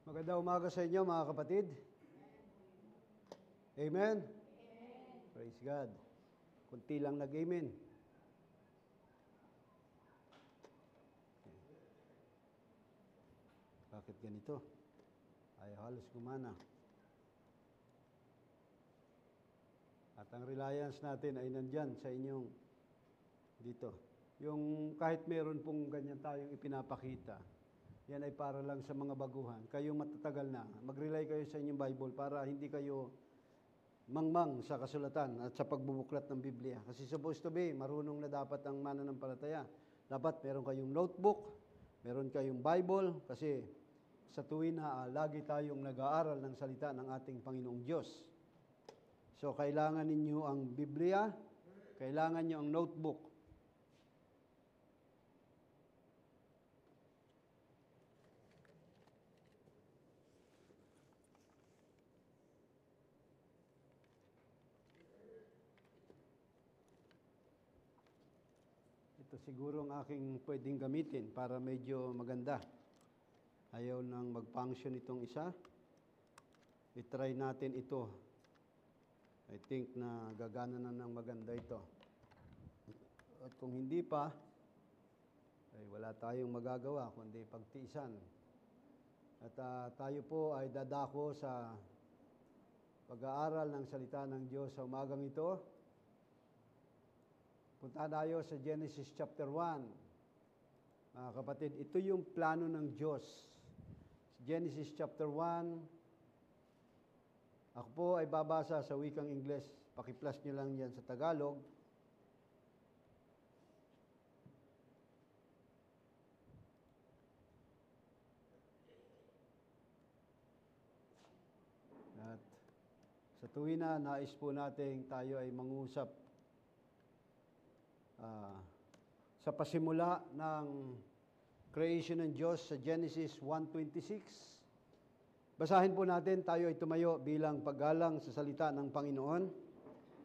Magandang umaga sa inyo mga kapatid. Amen? Praise God. Kunti lang nag-amen. Bakit ganito? Ay halos gumana. At ang reliance natin ay nandyan sa inyong dito. Yung kahit meron pong ganyan tayong ipinapakita, yan ay para lang sa mga baguhan. Kayong matatagal na, mag-rely kayo sa inyong Bible para hindi kayo mangmang sa kasulatan at sa pagbubuklat ng Biblia. Kasi supposed to be, marunong na dapat ang mananampalataya. Dapat meron kayong notebook, meron kayong Bible, kasi sa tuwin na lagi tayong nag-aaral ng salita ng ating Panginoong Diyos. So, kailangan ninyo ang Biblia, kailangan nyo ang notebook. Ito siguro ang aking pwedeng gamitin para medyo maganda. Ayaw nang mag-function itong isa. I-try natin ito. I think na gagana na ng maganda ito. At kung hindi pa, ay wala tayong magagawa kundi pagtiisan. At tayo po ay dadako sa pag-aaral ng salita ng Diyos sa umagang ito. Punta tayo sa Genesis chapter 1. Mga kapatid, ito yung plano ng Diyos. Genesis chapter 1. Ako po ay babasa sa wikang Ingles. Paki-plus nyo lang yan sa Tagalog. At sa tuwin na, nais po natin tayo ay mangusap sa pasimula ng creation ng Diyos sa Genesis 1:26. Basahin po natin, tayo ay tumayo bilang paggalang sa salita ng Panginoon.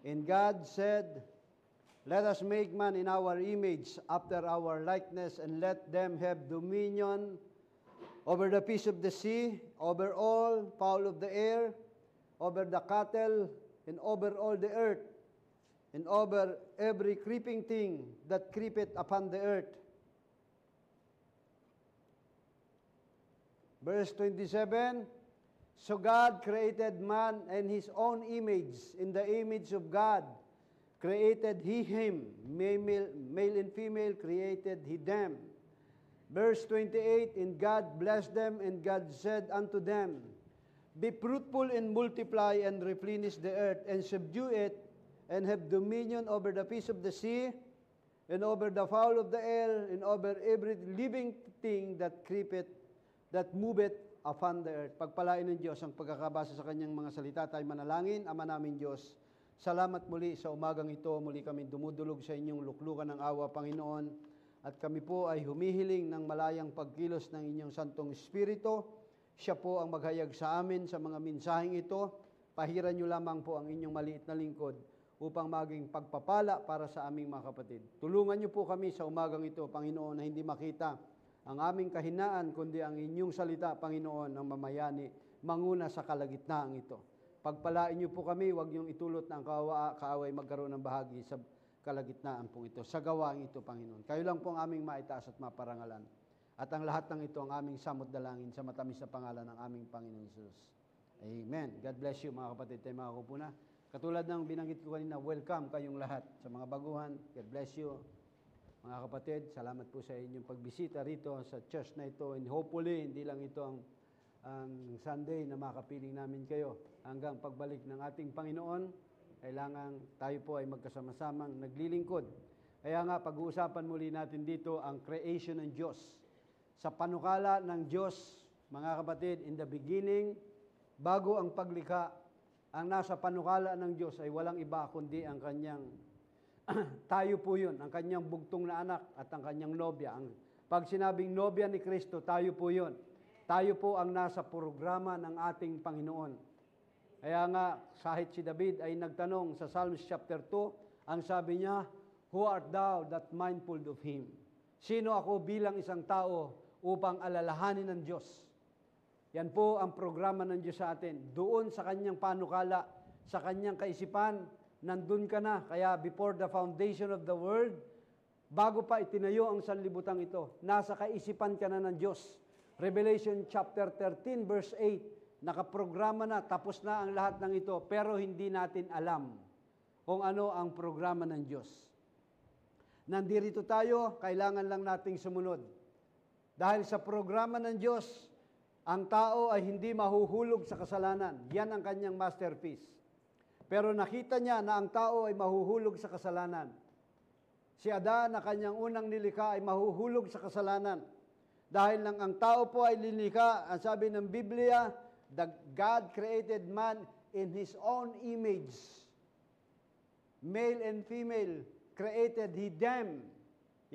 And God said, "Let us make man in our image, after our likeness, and let them have dominion over the fish of the sea, over all fowl of the air, over the cattle, and over all the earth, and over every creeping thing that creepeth upon the earth." Verse 27, "So God created man in His own image. In the image of God created He him. Male and female created He them." Verse 28, "And God blessed them, and God said unto them, Be fruitful and multiply, and replenish the earth, and subdue it, and have dominion over the fish of the sea, and over the fowl of the air, and over every living thing that creepeth, that moveth upon the earth." Pagpalain ng Diyos ang pagkakabasa sa kanyang mga salita. Tayo manalangin. Ama namin Diyos, salamat muli sa umagang ito. Muli kami dumudulog sa inyong luklukan ng awa, Panginoon. At kami po ay humihiling ng malayang pagkilos ng inyong Santong Espiritu. Siya po ang maghayag sa amin sa mga mensaheng ito. Pahiran niyo lamang po ang inyong maliit na lingkod upang maging pagpapala para sa aming mga kapatid. Tulungan niyo po kami sa umagang ito, Panginoon, na hindi makita ang aming kahinaan, kundi ang inyong salita, Panginoon, ang mamayani, manguna sa kalagitnaan ito. Pagpalain niyo po kami, huwag niyong itulot na ang kaaway magkaroon ng bahagi sa kalagitnaan po ito, sa gawain ito, Panginoon. Kayo lang po ang aming maitaas at maparangalan. At ang lahat ng ito, ang aming samot dalangin sa matamis na pangalan ng aming Panginoon Jesus. Amen. God bless you, mga kapatid. Tayo mga kupuna. Katulad ng binanggit ko kanina, welcome kayong lahat sa mga baguhan. God bless you. Mga kapatid, salamat po sa inyong pagbisita rito sa church na ito. And hopefully, hindi lang ito ang Sunday na makapiling namin kayo. Hanggang pagbalik ng ating Panginoon, kailangan tayo po ay magkasama-samang naglilingkod. Kaya nga, pag-uusapan muli natin dito ang creation ng Diyos. Sa panukala ng Diyos, mga kapatid, in the beginning, bago ang paglikha, ang nasa panukala ng Diyos ay walang iba kundi ang kanyang, tayo po yun, ang kanyang bugtong na anak at ang kanyang nobya. Pag sinabing nobya ni Kristo, tayo po yun. Tayo po ang nasa programa ng ating Panginoon. Kaya nga, kahit si David ay nagtanong sa Psalms chapter 2, ang sabi niya, "Who art thou that mindful of Him?" Sino ako bilang isang tao upang alalahanin ng Diyos? Yan po ang programa ng Diyos sa atin. Doon sa kanyang panukala, sa kanyang kaisipan, nandun ka na. Kaya before the foundation of the world, bago pa itinayo ang sanlibutan ito, nasa kaisipan ka na ng Diyos. Revelation chapter 13 verse 8, nakaprograma na, tapos na ang lahat ng ito, pero hindi natin alam kung ano ang programa ng Diyos. Nandito tayo, kailangan lang nating sumunod. Dahil sa programa ng Diyos, ang tao ay hindi mahuhulog sa kasalanan. Yan ang kanyang masterpiece. Pero nakita niya na ang tao ay mahuhulog sa kasalanan. Si Adan na kanyang unang nilikha ay mahuhulog sa kasalanan. Dahil nang ang tao po ay lilikha, ang sabi ng Biblia, God created man in His own image. Male and female created He them.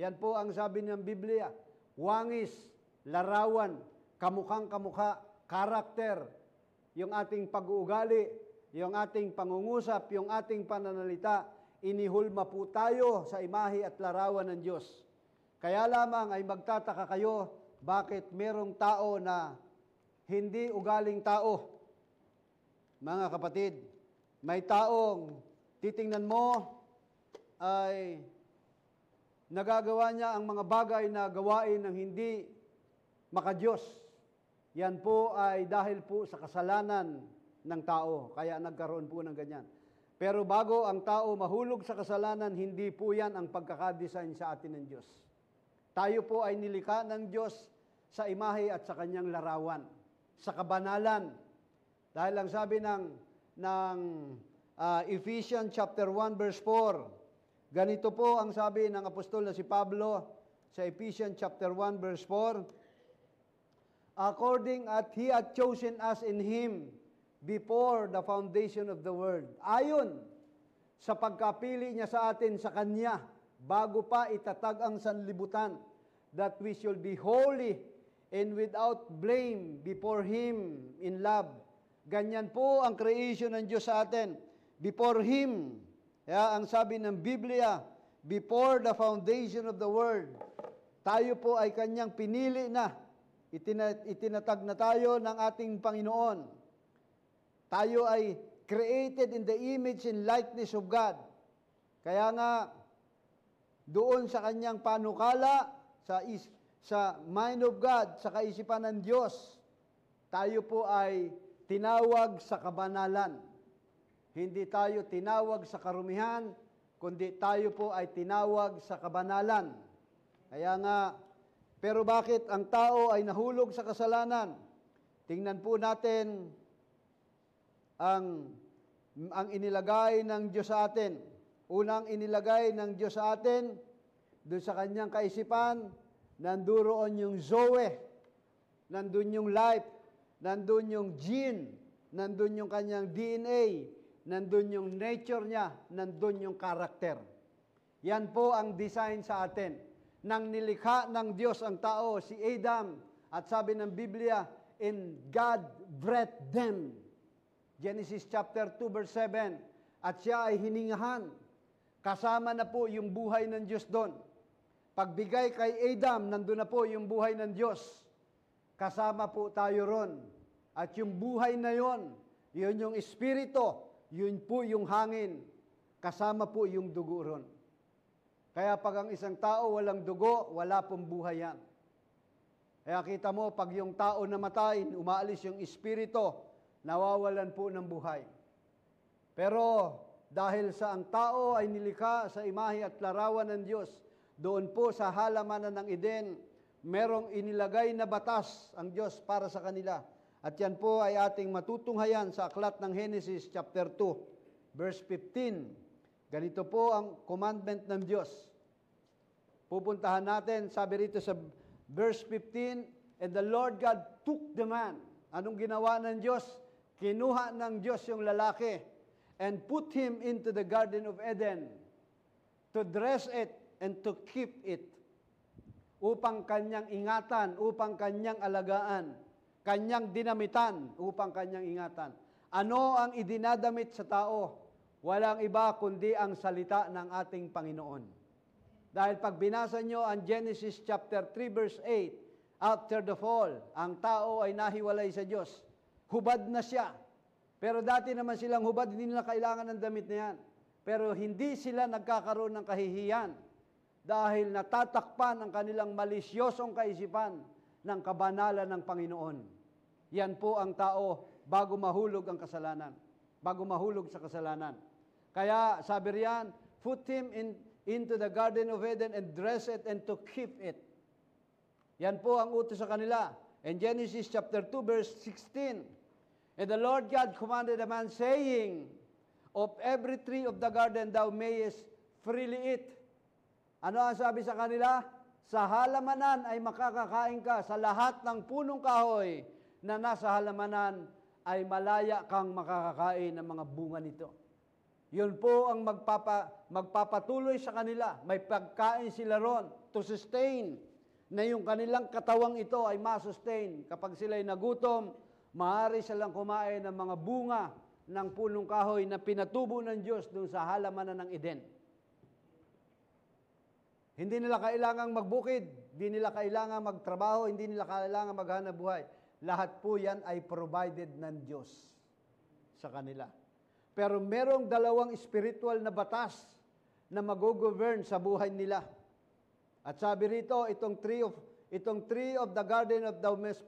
Yan po ang sabi ng Biblia. Wangis, larawan, kamukhang kamukha, karakter, yung ating pag-uugali, yung ating pangungusap, yung ating pananalita, inihulma po tayo sa imahe at larawan ng Diyos. Kaya lamang ay magtataka kayo, bakit merong tao na hindi ugaling tao? Mga kapatid, may taong titingnan mo ay nagagawa niya ang mga bagay na gawain ng hindi makadiyos. Yan po ay dahil po sa kasalanan ng tao, kaya nagkaroon po ng ganyan. Pero bago ang tao mahulog sa kasalanan, hindi po yan ang pagkakadesign sa atin ng Diyos. Tayo po ay nilikha ng Diyos sa imahe at sa kanyang larawan, sa kabanalan. Dahil ang sabi ng Ephesians chapter 1 verse 4, ganito po ang sabi ng apostol na si Pablo sa Ephesians chapter 1 verse 4, according as He had chosen us in Him before the foundation of the world. Ayon sa pagkapili niya sa atin sa Kanya, bago pa itatag ang sanlibutan, that we shall be holy and without blame before Him in love. Ganyan po ang creation ng Diyos sa atin. Before Him. Kaya ang sabi ng Biblia, before the foundation of the world, tayo po ay Kanyang pinili na. Itinatag na tayo ng ating Panginoon. Tayo ay created in the image and likeness of God. Kaya nga, doon sa kanyang panukala, sa mind of God, sa kaisipan ng Diyos, tayo po ay tinawag sa kabanalan. Hindi tayo tinawag sa karumihan, kundi tayo po ay tinawag sa kabanalan. Kaya nga, pero bakit ang tao ay nahulog sa kasalanan? Tingnan po natin ang inilagay ng Diyos sa atin. Unang inilagay ng Diyos sa atin, doon sa kanyang kaisipan, nanduroon yung Zoe, nandun yung life, nandun yung gene, nandun yung kanyang DNA, nandun yung nature niya, nandun yung karakter. Yan po ang design sa atin. Nang nilikha ng Diyos ang tao, si Adam, at sabi ng Biblia, and God breathed them. Genesis chapter 2 verse 7, at siya ay hiningahan. Kasama na po yung buhay ng Diyos doon. Pagbigay kay Adam, nandun na po yung buhay ng Diyos. Kasama po tayo ron. At yung buhay na yon, yun yung espiritu, yun po yung hangin. Kasama po yung dugo ron. Kaya pag ang isang tao walang dugo, wala pong buhay yan. Kaya kita mo, pag yung tao namatay, umaalis yung espiritu, nawawalan po ng buhay. Pero dahil sa ang tao ay nilikha sa imahe at larawan ng Diyos, doon po sa halamanan ng Eden, merong inilagay na batas ang Diyos para sa kanila. At yan po ay ating matutunghayan sa aklat ng Genesis chapter 2, verse 15. Ganito po ang commandment ng Diyos. Pupuntahan natin, sabi rito sa verse 15, and the Lord God took the man. Anong ginawa ng Diyos? Kinuha ng Diyos yung lalaki and put him into the Garden of Eden to dress it and to keep it. Upang kanyang ingatan, upang kanyang alagaan, kanyang dinamitan, upang kanyang ingatan. Ano ang idinadamit sa tao? Walang iba kundi ang salita ng ating Panginoon. Dahil pag binasa nyo ang Genesis chapter 3 verse 8, after the fall, ang tao ay nahiwalay sa Diyos. Hubad na siya. Pero dati naman silang hubad, hindi nila kailangan ng damit na yan. Pero hindi sila nagkakaroon ng kahihiyan dahil natatakpan ang kanilang malisyosong kaisipan ng kabanalan ng Panginoon. Yan po ang tao bago mahulog ang kasalanan. Bago mahulog sa kasalanan. Kaya sabi riyan, put him into the Garden of Eden and dress it and to keep it. Yan po ang utos sa kanila. In Genesis chapter 2 verse 16, and the Lord God commanded a man saying, of every tree of the garden thou mayest freely eat. Ano ang sabi sa kanila? Sa halamanan ay makakakain ka. Sa lahat ng punong kahoy na nasa halamanan ay malaya kang makakakain ng mga bunga nito. Yun po ang magpapatuloy sa kanila. May pagkain sila ron to sustain na yung kanilang katawang ito ay masustain. Kapag sila'y nagutom, maaari silang kumain ng mga bunga ng punong kahoy na pinatubo ng Diyos doon sa halamanan ng Eden. Hindi nila kailangang magbukid, hindi nila kailangang magtrabaho, hindi nila kailangang maghanap buhay. Lahat po yan ay provided ng Diyos sa kanila. Pero merong dalawang spiritual na batas na mag-govern sa buhay nila. At sabi rito, itong tree of the garden of thou mayest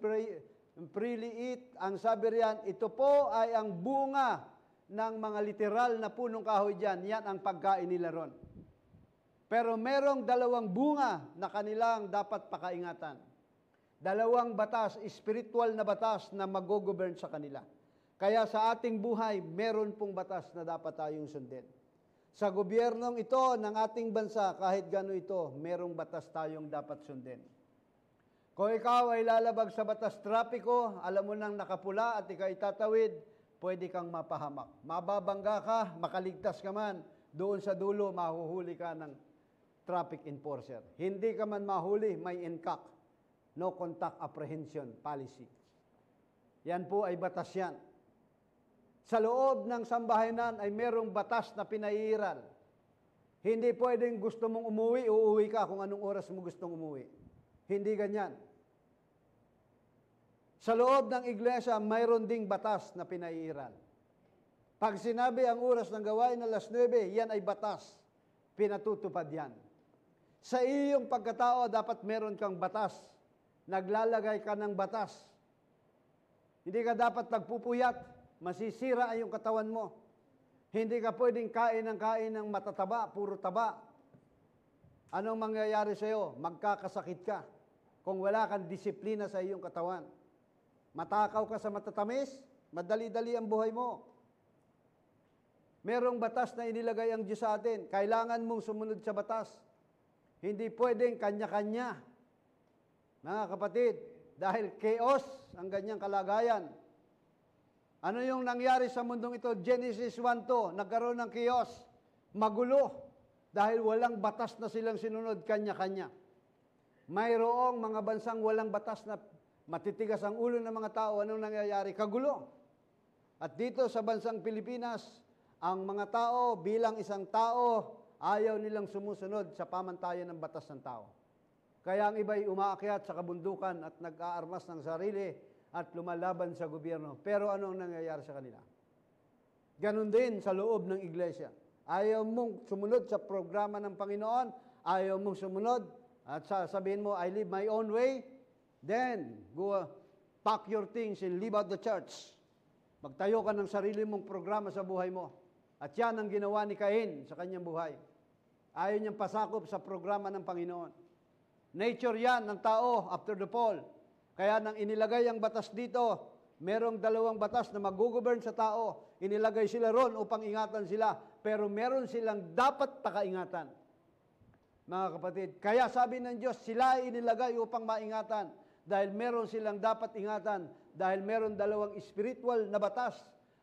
freely eat, ang sabi riyan, ito po ay ang bunga ng mga literal na punong kahoy dyan. Yan ang pagkain nila ron. Pero merong dalawang bunga na kanilang dapat pakaingatan. Dalawang batas, spiritual na batas na mag-govern sa kanila. Kaya sa ating buhay, meron pong batas na dapat tayong sundin. Sa gobyernong ito ng ating bansa, kahit gano ito, merong batas tayong dapat sundin. Kung ikaw ay lalabag sa batas trapiko, alam mo nang nakapula at ikaw itatawid, pwede kang mapahamak. Mababangga ka, makaligtas ka man, doon sa dulo, mahuhuli ka ng traffic enforcer. Hindi ka man mahuli, may NCAC, no contact apprehension policy. Yan po ay batas yan. Sa loob ng sambahanan ay merong batas na pinairal. Hindi pwedeng gusto mong umuwi, uuwi ka kung anong oras mo gustong umuwi. Hindi ganyan. Sa loob ng iglesia, mayroon ding batas na pinairal. Pag sinabi ang oras ng gawain na 9:00, yan ay batas. Pinatutupad yan. Sa iyong pagkatao, dapat meron kang batas. Naglalagay ka ng batas. Hindi ka dapat nagpupuyat. Masisira ang iyong katawan mo. Hindi ka pwedeng kain ng matataba, puro taba. Anong mangyayari sa iyo? Magkakasakit ka kung wala kang disiplina sa iyong katawan. Matakaw ka sa matatamis, madali-dali ang buhay mo. Merong batas na inilagay ang Diyos sa atin. Kailangan mong sumunod sa batas. Hindi pwedeng kanya-kanya. Mga kapatid, dahil chaos ang ganyang kalagayan. Ano yung nangyari sa mundong ito? Genesis 1:2, nagkaroon ng chaos, magulo, dahil walang batas na silang sinunod kanya-kanya. Mayroong mga bansang walang batas na matitigas ang ulo ng mga tao. Anong nangyayari? Kagulo. At dito sa bansang Pilipinas, ang mga tao bilang isang tao, ayaw nilang sumusunod sa pamantayan ng batas ng tao. Kaya ang iba'y umaakyat sa kabundukan at nag-aarmas ng sarili at lumalaban sa gobyerno. Pero anong nangyayari sa kanila? Ganon din sa loob ng iglesia. Ayaw mong sumunod sa programa ng Panginoon, ayaw mong sumunod at sabihin mo, I live my own way, then go pack your things and leave out the church. Magtayo ka ng sarili mong programa sa buhay mo. At yan ang ginawa ni Cain sa kanyang buhay. Ayaw niyang pasakop sa programa ng Panginoon. Nature yan ng tao after the fall. Kaya nang inilagay ang batas dito, merong dalawang batas na mag-govern sa tao. Inilagay sila ron upang ingatan sila. Pero meron silang dapat pakaingatan. Mga kapatid, kaya sabi ng Diyos, sila ay inilagay upang maingatan. Dahil meron silang dapat ingatan. Dahil meron dalawang spiritual na batas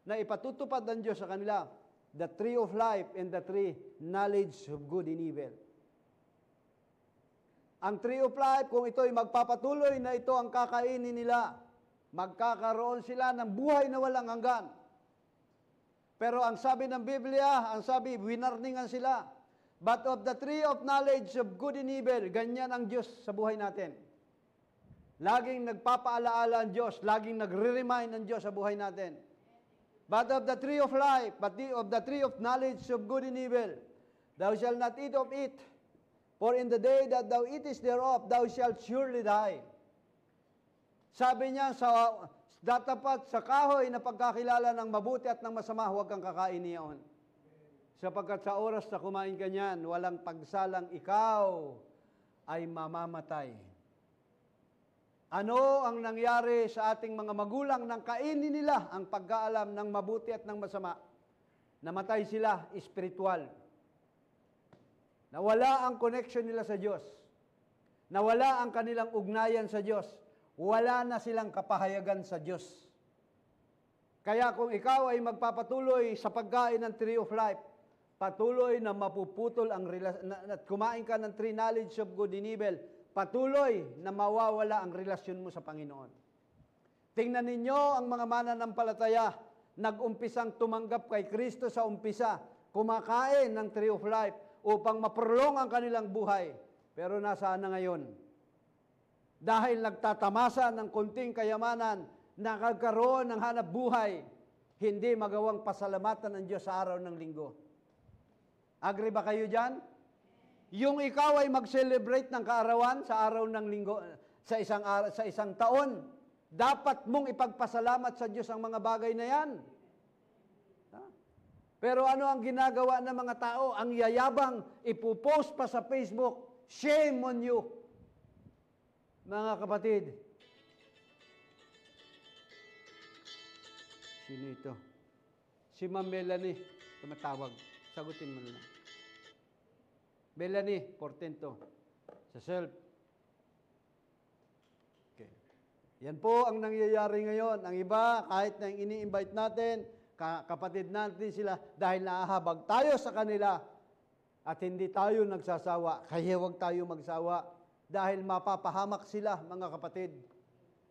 na ipatutupad ng Diyos sa kanila. The tree of life and the tree knowledge of good and evil. Ang tree of life, kung ito'y magpapatuloy na ito ang kakainin nila, magkakaroon sila ng buhay na walang hanggan. Pero ang sabi ng Biblia, ang sabi, winarningan sila. But of the tree of knowledge of good and evil, ganyan ang Diyos sa buhay natin. Laging nagpapaalaala ang Diyos, laging nagre-remind ang Diyos sa buhay natin. But of the tree of life, of the tree of knowledge of good and evil, thou shalt not eat of it, for in the day that thou eatest thereof, thou shalt surely die. Sabi niya, datapat sa kahoy na pagkakilala ng mabuti at ng masama, huwag kang kakain niyaon. Sapagkat sa oras na kumain ka niyan, walang pagsalang ikaw ay mamamatay. Ano ang nangyari sa ating mga magulang nang kainin nila ang pagkaalam ng mabuti at ng masama? Namatay sila espiritual. Nawala ang connection nila sa Diyos. Nawala ang kanilang ugnayan sa Diyos. Wala na silang kapahayagan sa Diyos. Kaya kung ikaw ay magpapatuloy sa pagkain ng tree of life, patuloy na mapuputol ang at kumain ka ng tree knowledge of good and evil, patuloy na mawawala ang relasyon mo sa Panginoon. Tingnan ninyo ang mga mananampalataya, nag-umpisang tumanggap kay Kristo sa umpisa, kumakain ng tree of life upang maprolong ang kanilang buhay. Pero nasaan na ngayon? Dahil nagtatamasa ng konting kayamanan, nakagkaroon ng hanap buhay, hindi magawang pasalamatan ng Diyos sa araw ng linggo. Agree ba kayo dyan? Yung ikaw ay mag-celebrate ng kaarawan sa araw ng linggo, sa isang taon, dapat mong ipagpasalamat sa Diyos ang mga bagay na yan. Pero ano ang ginagawa ng mga tao? Ang yayabang, ipupost pa sa Facebook, shame on you. Mga kapatid, sino ito? Si Ma'am Melanie, tumatawag. Sagutin mo na lang. Melanie Portento, sa self. Okay. Yan po ang nangyayari ngayon. Ang iba, kahit na ini-invite natin, kapatid natin sila, dahil naahabag tayo sa kanila at hindi tayo nagsasawa, kaya huwag tayo magsawa dahil mapapahamak sila, mga kapatid.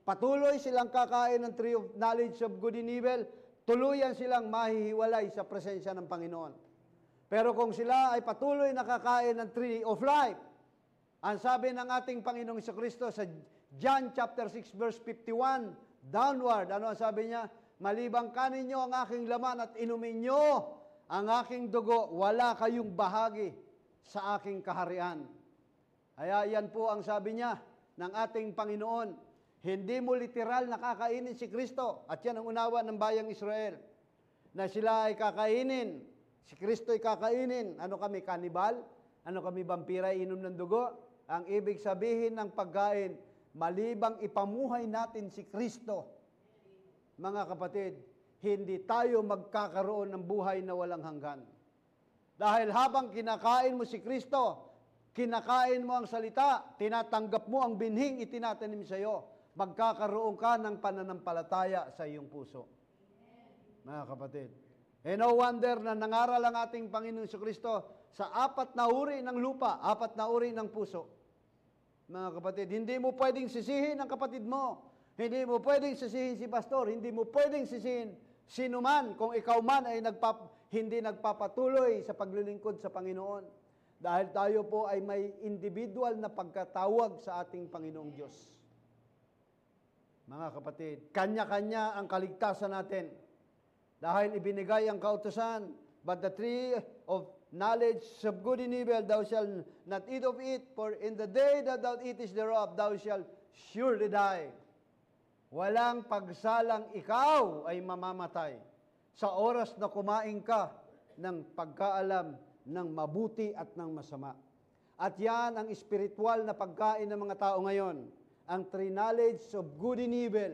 Patuloy silang kakain ng tree of knowledge of good and evil, tuluyan silang mahihiwalay sa presensya ng Panginoon. Pero kung sila ay patuloy nakakain ng tree of life, ang sabi ng ating Panginoong Jesucristo sa John chapter 6 verse 51, downward, ano ang sabi niya? Malibang kanin nyo ang aking laman at inumin nyo ang aking dugo, wala kayong bahagi sa aking kaharian. Kaya yan po ang sabi niya ng ating Panginoon. Hindi mo literal nakakainin si Kristo. At yan ang unawa ng bayang Israel. Na sila ay kakainin. Si Kristo ay kakainin. Ano kami, kanibal? Ano kami, vampira, inom ng dugo? Ang ibig sabihin ng pagkain, malibang ipamuhay natin si Kristo. Mga kapatid, hindi tayo magkakaroon ng buhay na walang hanggan. Dahil habang kinakain mo si Kristo, kinakain mo ang salita, tinatanggap mo ang binhing itinatanim sa iyo, magkakaroon ka ng pananampalataya sa iyong puso. Mga kapatid. No wonder na nangaral ang ating Panginoon Jesucristo sa 4 na uri ng lupa, 4 na uri ng puso. Mga kapatid, hindi mo pwedeng sisihin ang kapatid mo. Hindi mo pwedeng sisihin si pastor. Hindi mo pwedeng sisihin sino man kung ikaw man ay hindi nagpapatuloy sa paglilingkod sa Panginoon. Dahil tayo po ay may individual na pagkatawag sa ating Panginoong Diyos. Mga kapatid, kanya-kanya ang kaligtasan natin. Dahil ibinigay ang kautusan, but the tree of knowledge of good and evil, thou shalt not eat of it, for in the day that thou eatest thereof, thou shalt surely die. Walang pagsalang ikaw ay mamamatay sa oras na kumain ka ng pagkaalam ng mabuti at ng masama. At yan ang espiritual na pagkain ng mga tao ngayon, ang tree knowledge of good and evil.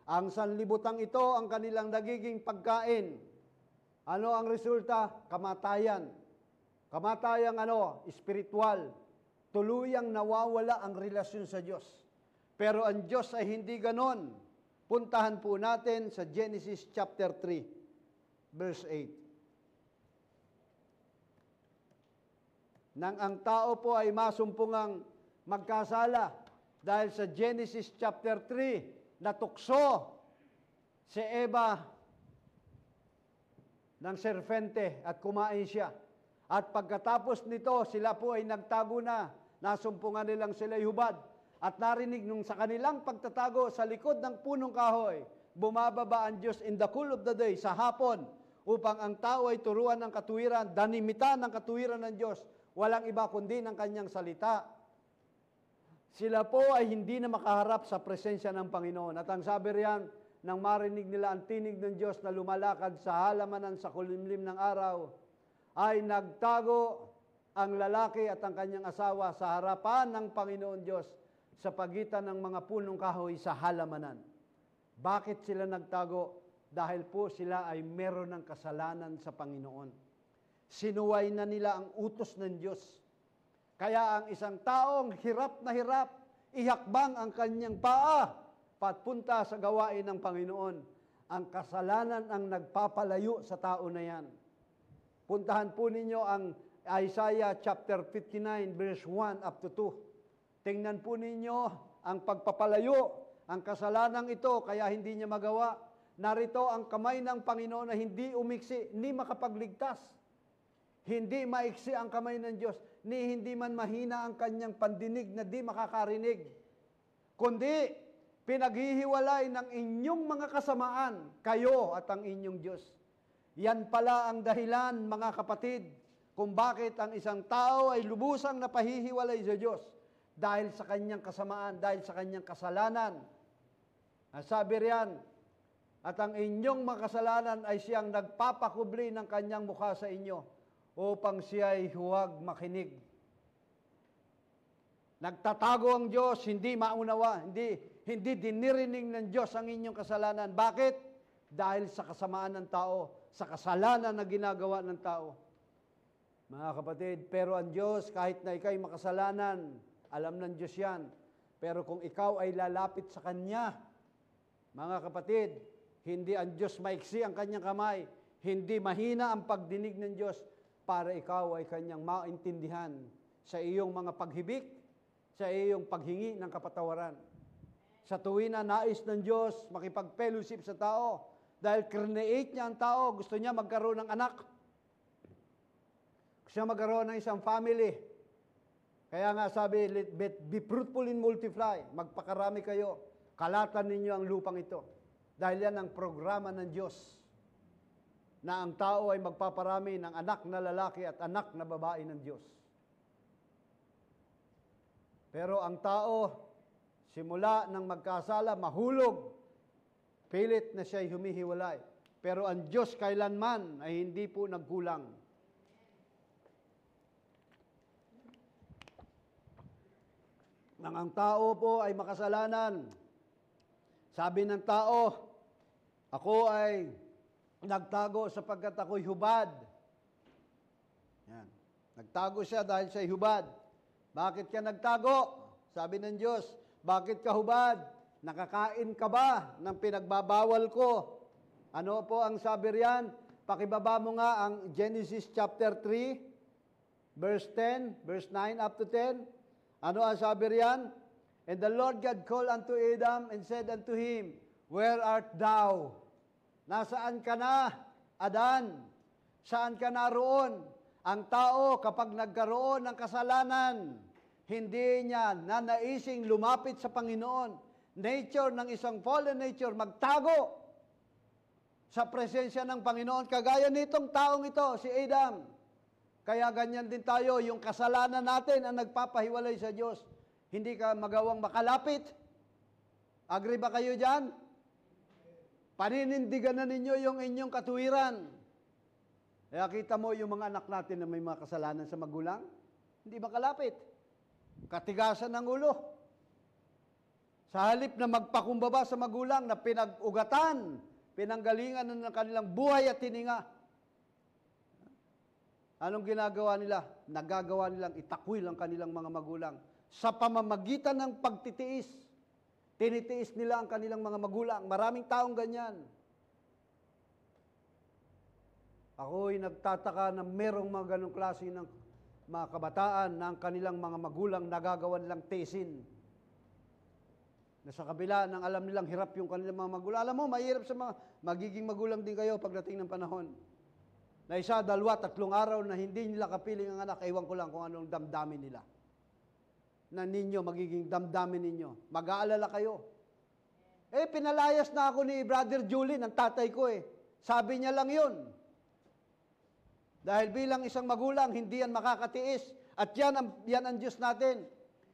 Ang sanlibutang ito ang kanilang nagiging pagkain. Ano ang resulta? Kamatayan. Kamatayang espiritual. Tuluyang nawawala ang relasyon sa Diyos. Pero ang Diyos ay hindi ganon. Puntahan po natin sa Genesis chapter 3, verse 8. Nang ang tao po ay masumpungang magkasala dahil sa Genesis chapter 3, natukso si Eva ng serpente at kumain siya. At pagkatapos nito, sila po ay nagtago na, nasumpungan nilang sila'y hubad. At narinig nung sa kanilang pagtatago sa likod ng punong kahoy, bumababa ang Diyos in the cool of the day, sa hapon, upang ang tao ay turuan ng katuwiran, danimitan ng katuwiran ng Diyos, walang iba kundi ng kanyang salita. Sila po ay hindi na makaharap sa presensya ng Panginoon. At ang sabi riyan, nang marinig nila ang tinig ng Diyos na lumalakad sa halamanan sa kulimlim ng araw, ay nagtago ang lalaki at ang kanyang asawa sa harapan ng Panginoon Diyos sa pagitan ng mga punong kahoy sa halamanan. Bakit sila nagtago? Dahil po sila ay meron ng kasalanan sa Panginoon. Sinuway na nila ang utos ng Diyos. Kaya ang isang taong hirap na hirap, ihakbang ang kanyang paa patpunta sa gawain ng Panginoon. Ang kasalanan ang nagpapalayo sa tao na yan. Puntahan po ninyo ang Isaiah chapter 59 verse 1 up to 2. Tingnan po ninyo ang pagpapalayo, ang kasalanang ito kaya hindi niya magawa. Narito ang kamay ng Panginoon na hindi umiksi, ni makapagligtas. Hindi maiksi ang kamay ng Diyos, ni hindi man mahina ang kanyang pandinig na di makakarinig. Kundi, pinaghihiwalay ng inyong mga kasamaan, kayo at ang inyong Diyos. Yan pala ang dahilan, mga kapatid, kung bakit ang isang tao ay lubusang napahihiwalay sa Diyos dahil sa kanyang kasamaan, dahil sa kanyang kasalanan. Sabi riyan, at ang inyong mga kasalanan ay siyang nagpapakubli ng kanyang mukha sa inyo upang siya'y huwag makinig. Nagtatago ang Diyos, hindi maunawa, hindi dinirinig ng Diyos ang inyong kasalanan. Bakit? Dahil sa kasamaan ng tao, sa kasalanan na ginagawa ng tao. Mga kapatid, pero ang Diyos, kahit na ikaw'y makasalanan, alam ng Diyos yan. Pero kung ikaw ay lalapit sa Kanya, mga kapatid, hindi ang Diyos maiksi ang Kanyang kamay, hindi mahina ang pagdinig ng Diyos para ikaw ay Kanyang maintindihan sa iyong mga paghibik, sa iyong paghingi ng kapatawaran. Sa tuwin na nais ng Diyos makipag-fellowship sa tao, dahil create niya ang tao, gusto niya magkaroon ng anak. Gusto niya magkaroon ng isang family. Kaya nga sabi, be fruitful and multiply, magpakarami kayo, kalatan ninyo ang lupang ito. Dahil yan ang programa ng Diyos, na ang tao ay magpaparami ng anak na lalaki at anak na babae ng Diyos. Pero ang tao, simula ng magkasala, mahulog, pilit na siya'y humihiwalay. Pero ang Diyos kailanman ay hindi po nagkulang. Nang ang tao po ay makasalanan, sabi ng tao, ako ay nagtago sapagkat ako'y hubad. Yan. Nagtago siya dahil siya'y hubad. Bakit ka nagtago? Sabi ng Diyos, bakit ka hubad? Nakakain ka ba ng pinagbabawal ko? Ano po ang sabi riyan? Pakibaba mo nga ang Genesis chapter 3, verse 10, verse 9 up to 10. Ano ang sabi riyan? And the Lord God called unto Adam and said unto him, where art thou? Nasaan ka na, Adan? Saan ka naroon? Ang tao kapag nagkaroon ng kasalanan, hindi niya nanaising lumapit sa Panginoon. Nature ng isang fallen nature, magtago sa presensya ng Panginoon. Kagaya nitong taong ito, si Adam. Kaya ganyan din tayo, yung kasalanan natin ang nagpapahiwalay sa Diyos. Hindi ka magawang makalapit. Agree ba kayo dyan? Paninindigan na ninyo yung inyong katuwiran. Kaya kita mo yung mga anak natin na may mga kasalanan sa magulang, hindi makalapit. Katigasan ng ulo. Sa halip na magpakumbaba sa magulang na pinag-ugatan, pinanggalingan ng kanilang buhay at hininga. Anong ginagawa nila? Nagagawa nilang itakwil ang kanilang mga magulang. Sa pamamagitan ng pagtitiis, tinitiis nila ang kanilang mga magulang. Maraming taong ganyan. Ako'y nagtataka na merong mga ganong klase ng mga kabataan na ang kanilang mga magulang nagagawa nilang tiisin. Na sa kabila ng alam nilang hirap yung kanilang mga magulang. Alam mo, mahirap sa mga magiging magulang din kayo pagdating ng panahon. Na isa, dalawa, 3 araw na hindi nila kapiling ang anak, ewan ko lang kung anong damdamin nila. na ninyo, magiging damdamin ninyo. Mag-aalala kayo. Pinalayas na ako ni Brother Julie, ng tatay ko Sabi niya lang yun. Dahil bilang isang magulang, hindi yan makakatiis. At yan ang Diyos natin.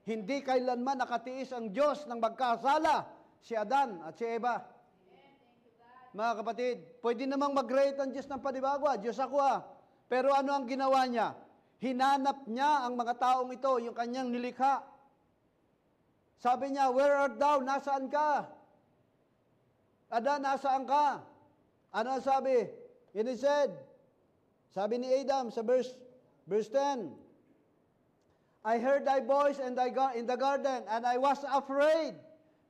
Hindi kailanman nakatiis ang Diyos ng magkasala, si Adan at si Eva. Mga kapatid, pwede namang mag-rate ang Diyos ng panibago. Diyos ako Pero ano ang ginawa niya? Hinanap niya ang mga taong ito, yung kanyang nilikha. Sabi niya, where art thou? Nasaan ka? Adan, nasaan ka? Ano ang sabi? And he said, sabi ni Adam sa verse 10, I heard thy voice in the garden, and I was afraid,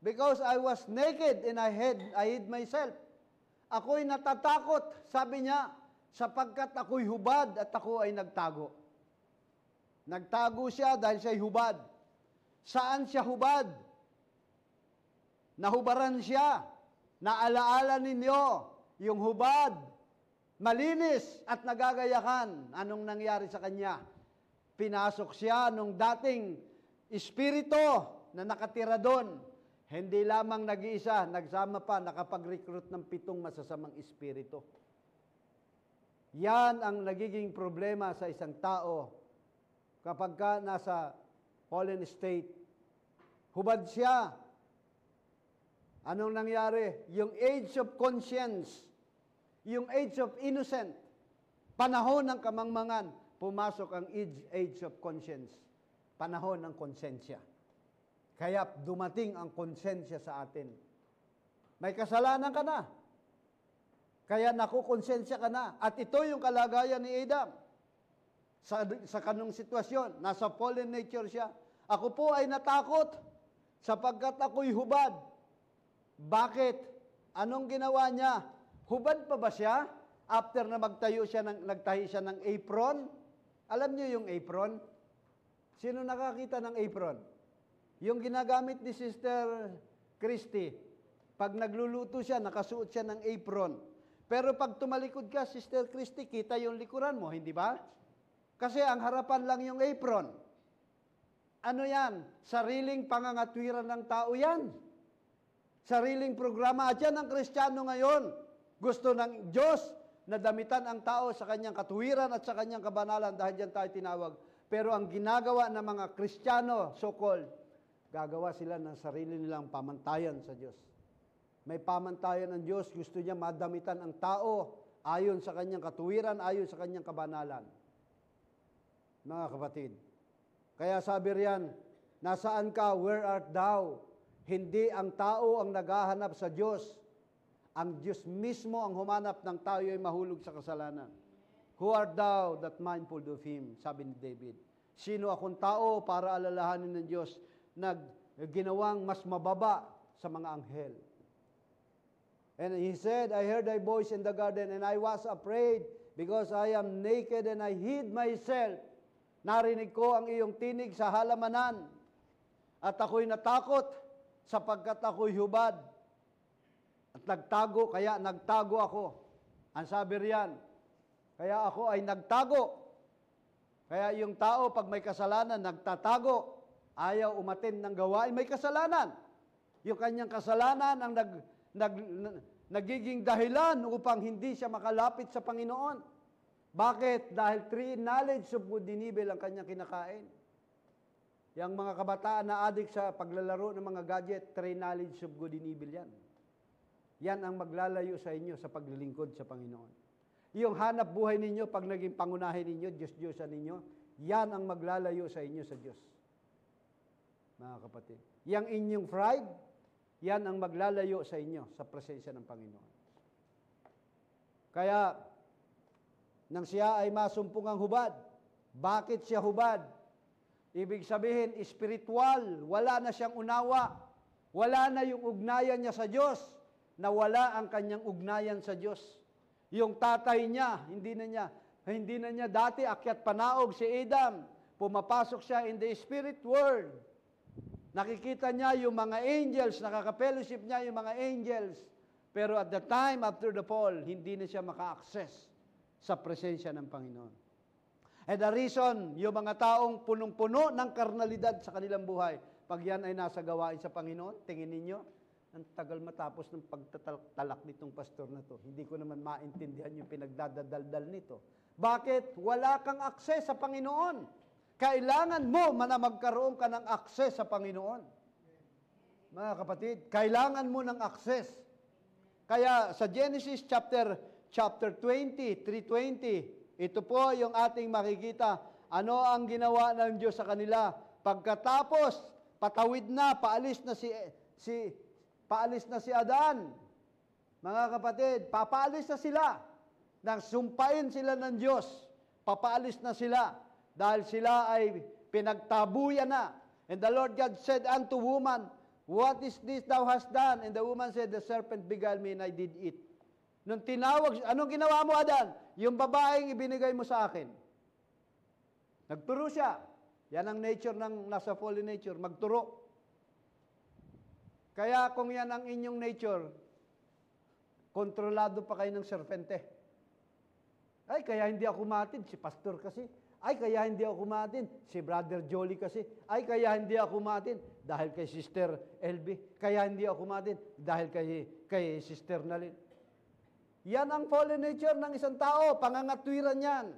because I was naked and I hid myself. Ako'y natatakot, sabi niya, sapagkat ako'y hubad at ako ay nagtago. Nagtago siya dahil siya'y hubad. Saan siya hubad? Nahubaran siya. Naalaala ninyo yung hubad, malinis at nagagayakan. Anong nangyari sa kanya? Pinasok siya nung dating espiritu na nakatira doon. Hindi lamang nag-iisa, nagsama pa, nakapag-recruit ng 7 masasamang espiritu. Yan ang nagiging problema sa isang tao kapag ka nasa fallen state. Hubad siya. Anong nangyari? Yung age of conscience, yung age of innocent, panahon ng kamangmangan, pumasok ang age of conscience, panahon ng konsensya. Kaya dumating ang konsensya sa atin. May kasalanan ka na. Kaya nakukonsensya ka na. At ito yung kalagayan ni Adam. Sa kanong sitwasyon, nasa fallen nature siya. Ako po ay natakot sapagkat ako'y hubad. Bakit? Anong ginawa niya? Hubad pa ba siya? After na nagtahi siya ng apron? Alam niyo yung apron? Sino nakakita ng apron? Yung ginagamit ni Sister Christy. Pag nagluluto siya, nakasuot siya ng apron. Pero pag tumalikod ka, Sister Christy, kita yung likuran mo, hindi ba? Kasi ang harapan lang yung apron. Ano yan? Sariling pangangatwiran ng tao yan. Sariling programa. At yan ang Kristiyano ngayon. Gusto ng Diyos na damitan ang tao sa kanyang katuwiran at sa kanyang kabanalan dahil dyan tayo tinawag. Pero ang ginagawa ng mga Kristiyano, so-called, gagawa sila ng sarili nilang pamantayan sa Diyos. May pamantayan ng Diyos, gusto niya madamitan ang tao ayon sa kanyang katuwiran, ayon sa kanyang kabanalan. Mga kapatid, kaya sabi riyan, nasaan ka, where art thou? Hindi ang tao ang naghahanap sa Diyos. Ang Diyos mismo ang humanap ng tayo ay mahulog sa kasalanan. Who art thou that mindful of Him? Sabi ni David. Sino akong tao para alalahanin ng Diyos na ginawang mas mababa sa mga anghel? And he said, I heard thy voice in the garden and I was afraid because I am naked and I hid myself. Narinig ko ang iyong tinig sa halamanan at ako'y natakot sapagkat ako'y hubad. At nagtago, kaya nagtago ako. Ang sabi riyan, kaya ako ay nagtago. Kaya yung tao, pag may kasalanan, nagtatago. Ayaw umatin ng gawain, may kasalanan. Yung kanyang kasalanan ang nagiging dahilan upang hindi siya makalapit sa Panginoon. Bakit? Dahil 3 knowledge of good and evil ang kanyang kinakain. Yang mga kabataan na adik sa paglalaro ng mga gadget, 3 knowledge of good and evil yan. Yan ang maglalayo sa inyo sa paglilingkod sa Panginoon. Yung hanap buhay ninyo, pag naging pangunahin ninyo, Diyos-Diyosan ninyo, yan ang maglalayo sa inyo sa Diyos. Mga kapatid. Yang inyong pride, yan ang maglalayo sa inyo sa presensya ng Panginoon. Kaya, nang siya ay masumpungang hubad, bakit siya hubad? Ibig sabihin, espiritual, wala na siyang unawa, wala na yung ugnayan niya sa Diyos, nawala ang kanyang ugnayan sa Diyos. Yung tatay niya, hindi na niya dati akyat panaog si Adam, pumapasok siya in the spirit world. Nakikita niya yung mga angels, nakaka-fellowship niya yung mga angels. Pero at the time after the fall, hindi na siya maka-access sa presensya ng Panginoon. And the reason, yung mga taong punong-puno ng karnalidad sa kanilang buhay, pag yan ay nasa gawain sa Panginoon, tingin ninyo, ang tagal matapos ng pagtatalak nitong pastor na to. Hindi ko naman maintindihan yung pinagdadaldal nito. Bakit? Wala kang akses sa Panginoon. Kailangan mo na magkaroon ka ng akses sa Panginoon. Mga kapatid, kailangan mo ng akses. Kaya sa Genesis chapter 20, 3:20, ito po yung ating makikita. Ano ang ginawa ng Diyos sa kanila? Pagkatapos, patawid na, paalis na si Adan. Mga kapatid, papaalis na sila. Nang sumpain sila ng Diyos, papaalis na sila. Dahil sila ay pinagtabuyan na. And the Lord God said unto woman, what is this thou hast done? And the woman said, the serpent beguiled me and I did eat. Nung tinawag, anong ginawa mo, Adan? Yung babaeng ibinigay mo sa akin. Nagturo siya. Yan ang nature ng nasa fallen nature, magturo. Kaya kung yan ang inyong nature, kontrolado pa kayo ng serpente. Ay, kaya hindi ako kumatin, si pastor kasi. Ay, kaya hindi ako kumatin, si Brother Jolly kasi. Ay, kaya hindi ako kumatin, dahil kay Sister LB. Kaya hindi ako kumatin, dahil kay Sister Nalin. Yan ang fallen nature ng isang tao, pangangatwiran yan.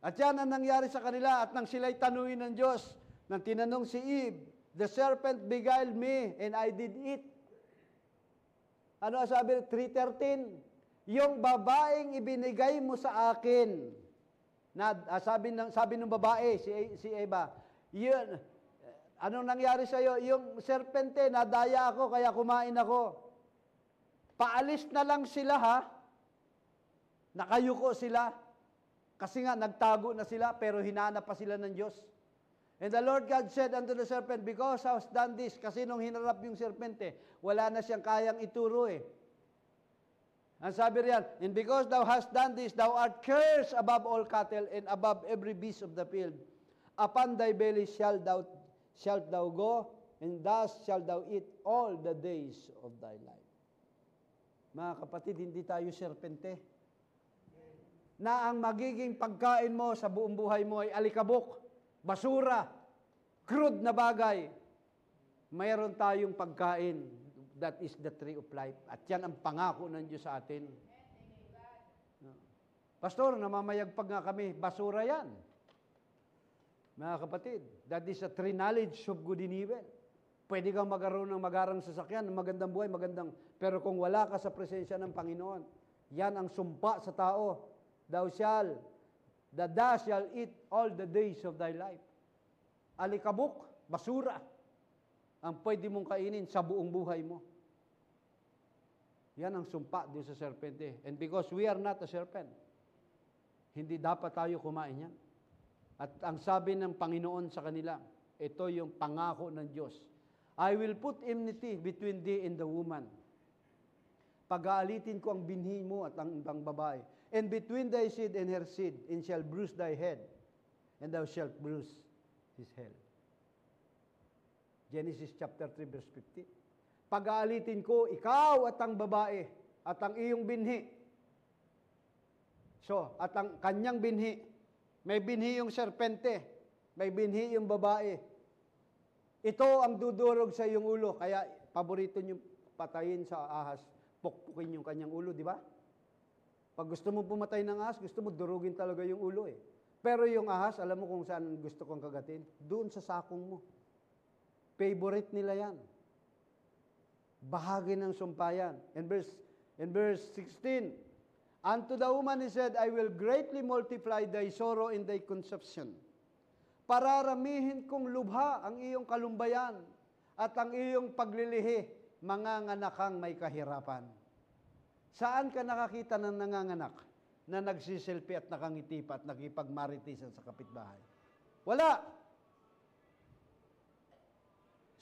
At yan ang nangyari sa kanila, at nang sila'y tanungin ng Diyos, nang tinanong si Eve, the serpent beguiled me, and I did eat. Ano sabi? 3:13, yung babaeng ibinigay mo sa akin, sabi ng babae, si Eva, yun, anong nangyari sa'yo? Yung serpente, nadaya ako, kaya kumain ako. Paalis na lang sila, ha? Nakayuko sila. Kasi nga, nagtago na sila, pero hinanap pa sila ng Diyos. And the Lord God said unto the serpent, because thou hast done this, kasi nung hinarap yung serpente, wala na siyang kayang ituro eh. Ang sabi riyan, and because thou hast done this, thou art cursed above all cattle and above every beast of the field. Upon thy belly shalt thou go, and thus shalt thou eat all the days of thy life. Mga kapatid, hindi tayo serpente. Na ang magiging pagkain mo sa buong buhay mo ay alikabok, basura, crude na bagay. Mayroon tayong pagkain. That is the tree of life. At yan ang pangako ng Diyos sa atin. Pastor, namamayagpag nga kami. Basura yan. Mga kapatid, that is a true knowledge of good and evil. Pwede kang magkaroon ng magarang sasakyan, ng magandang buhay, pero kung wala ka sa presensya ng Panginoon, yan ang sumpa sa tao. Thou shall eat all the days of thy life. Alikabok, basura, ang pwede mong kainin sa buong buhay mo. Yan ang sumpa doon sa serpente. And because we are not a serpent, hindi dapat tayo kumain yan. At ang sabi ng Panginoon sa kanila, ito yung pangako ng Diyos. I will put enmity between thee and the woman. Pag-aalitin ko ang binhi mo at ang ibang babae. And between thy seed and her seed, and shall bruise thy head, and thou shalt bruise his head. Genesis chapter 3, verse 15. Pag-aalitin ko, ikaw at ang babae, at ang iyong binhi. So, at ang kanyang binhi. May binhi yung serpente, may binhi yung babae. Ito ang dudurog sa iyong ulo. Kaya, paborito nyo patayin sa ahas, pukpukin yung kanyang ulo, di ba? Pag gusto mo pumatay ng ahas, gusto mo durugin talaga yung ulo eh. Pero yung ahas, alam mo kung saan gusto kong kagatin? Doon sa sakong mo. Favorite nila yan. Bahagi ng sumpayan. In verse 16, unto the woman he said, I will greatly multiply thy sorrow in thy conception. Pararamihin kong lubha ang iyong kalumbayan at ang iyong paglilihi, manganganakang may kahirapan. Saan ka nakakita ng nanganganak na nagsiselfie at nakangiti pa at nakipagmaritisan sa kapitbahay? Wala.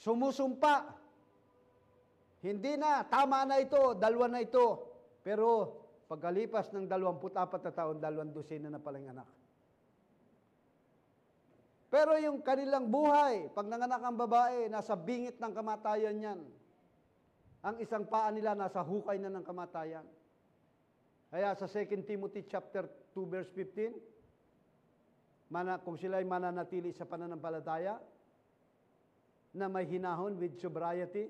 Sumusumpa. Hindi na, tama na ito, dalawa na ito. Pero pagkalipas ng 24 na taon, 2 na palang anak. Pero yung kanilang buhay, pag nanganak ang babae, nasa bingit ng kamatayan yan. Ang isang paa nila nasa hukay na ng kamatayan. Kaya sa 2 Timothy chapter 2 verse 15, kung sila ay mananatili sa pananampalataya, na may hinahon with sobriety.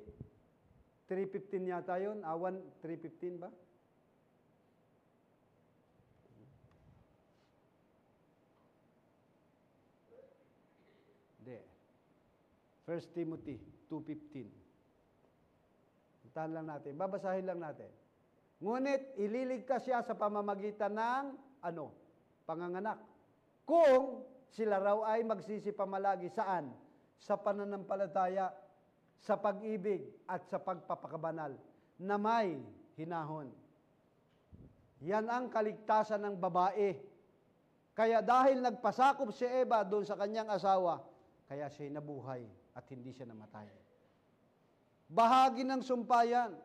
3:15 yata yun. 3:15 ba? Hindi. 1 Timothy 2:15. Tahan lang natin. Babasahin lang natin. Ngunit ililigtas siya sa pamamagitan ng panganganak. Kung sila raw ay magsisipamalagi saan? Sa pananampalataya, sa pag-ibig, at sa pagpapakabanal na may hinahon. Yan ang kaligtasan ng babae. Kaya dahil nagpasakop si Eva doon sa kanyang asawa, kaya siya nabuhay at hindi siya namatay. Bahagi ng sumpayan.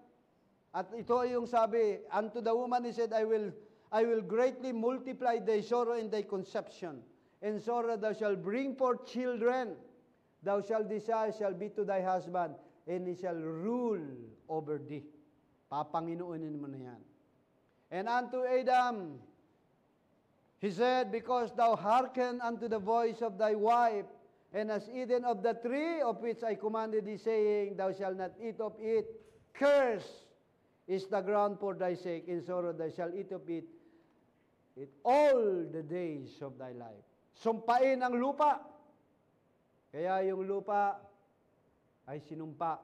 At ito ay yung sabi, unto the woman he said, I will greatly multiply thy sorrow and thy conception. And sorrow thou shalt bring forth children. Thou shalt desire shall be to thy husband, and he shall rule over thee. Papanginoonin mo na yan. And unto Adam, he said, because thou hearken unto the voice of thy wife, and hast eaten of the tree of which I commanded thee, saying, thou shalt not eat of it. Curse is the ground for thy sake, in sorrow thou shalt eat of it all the days of thy life. Sumpain ang lupa. Kaya yung lupa ay sinumpa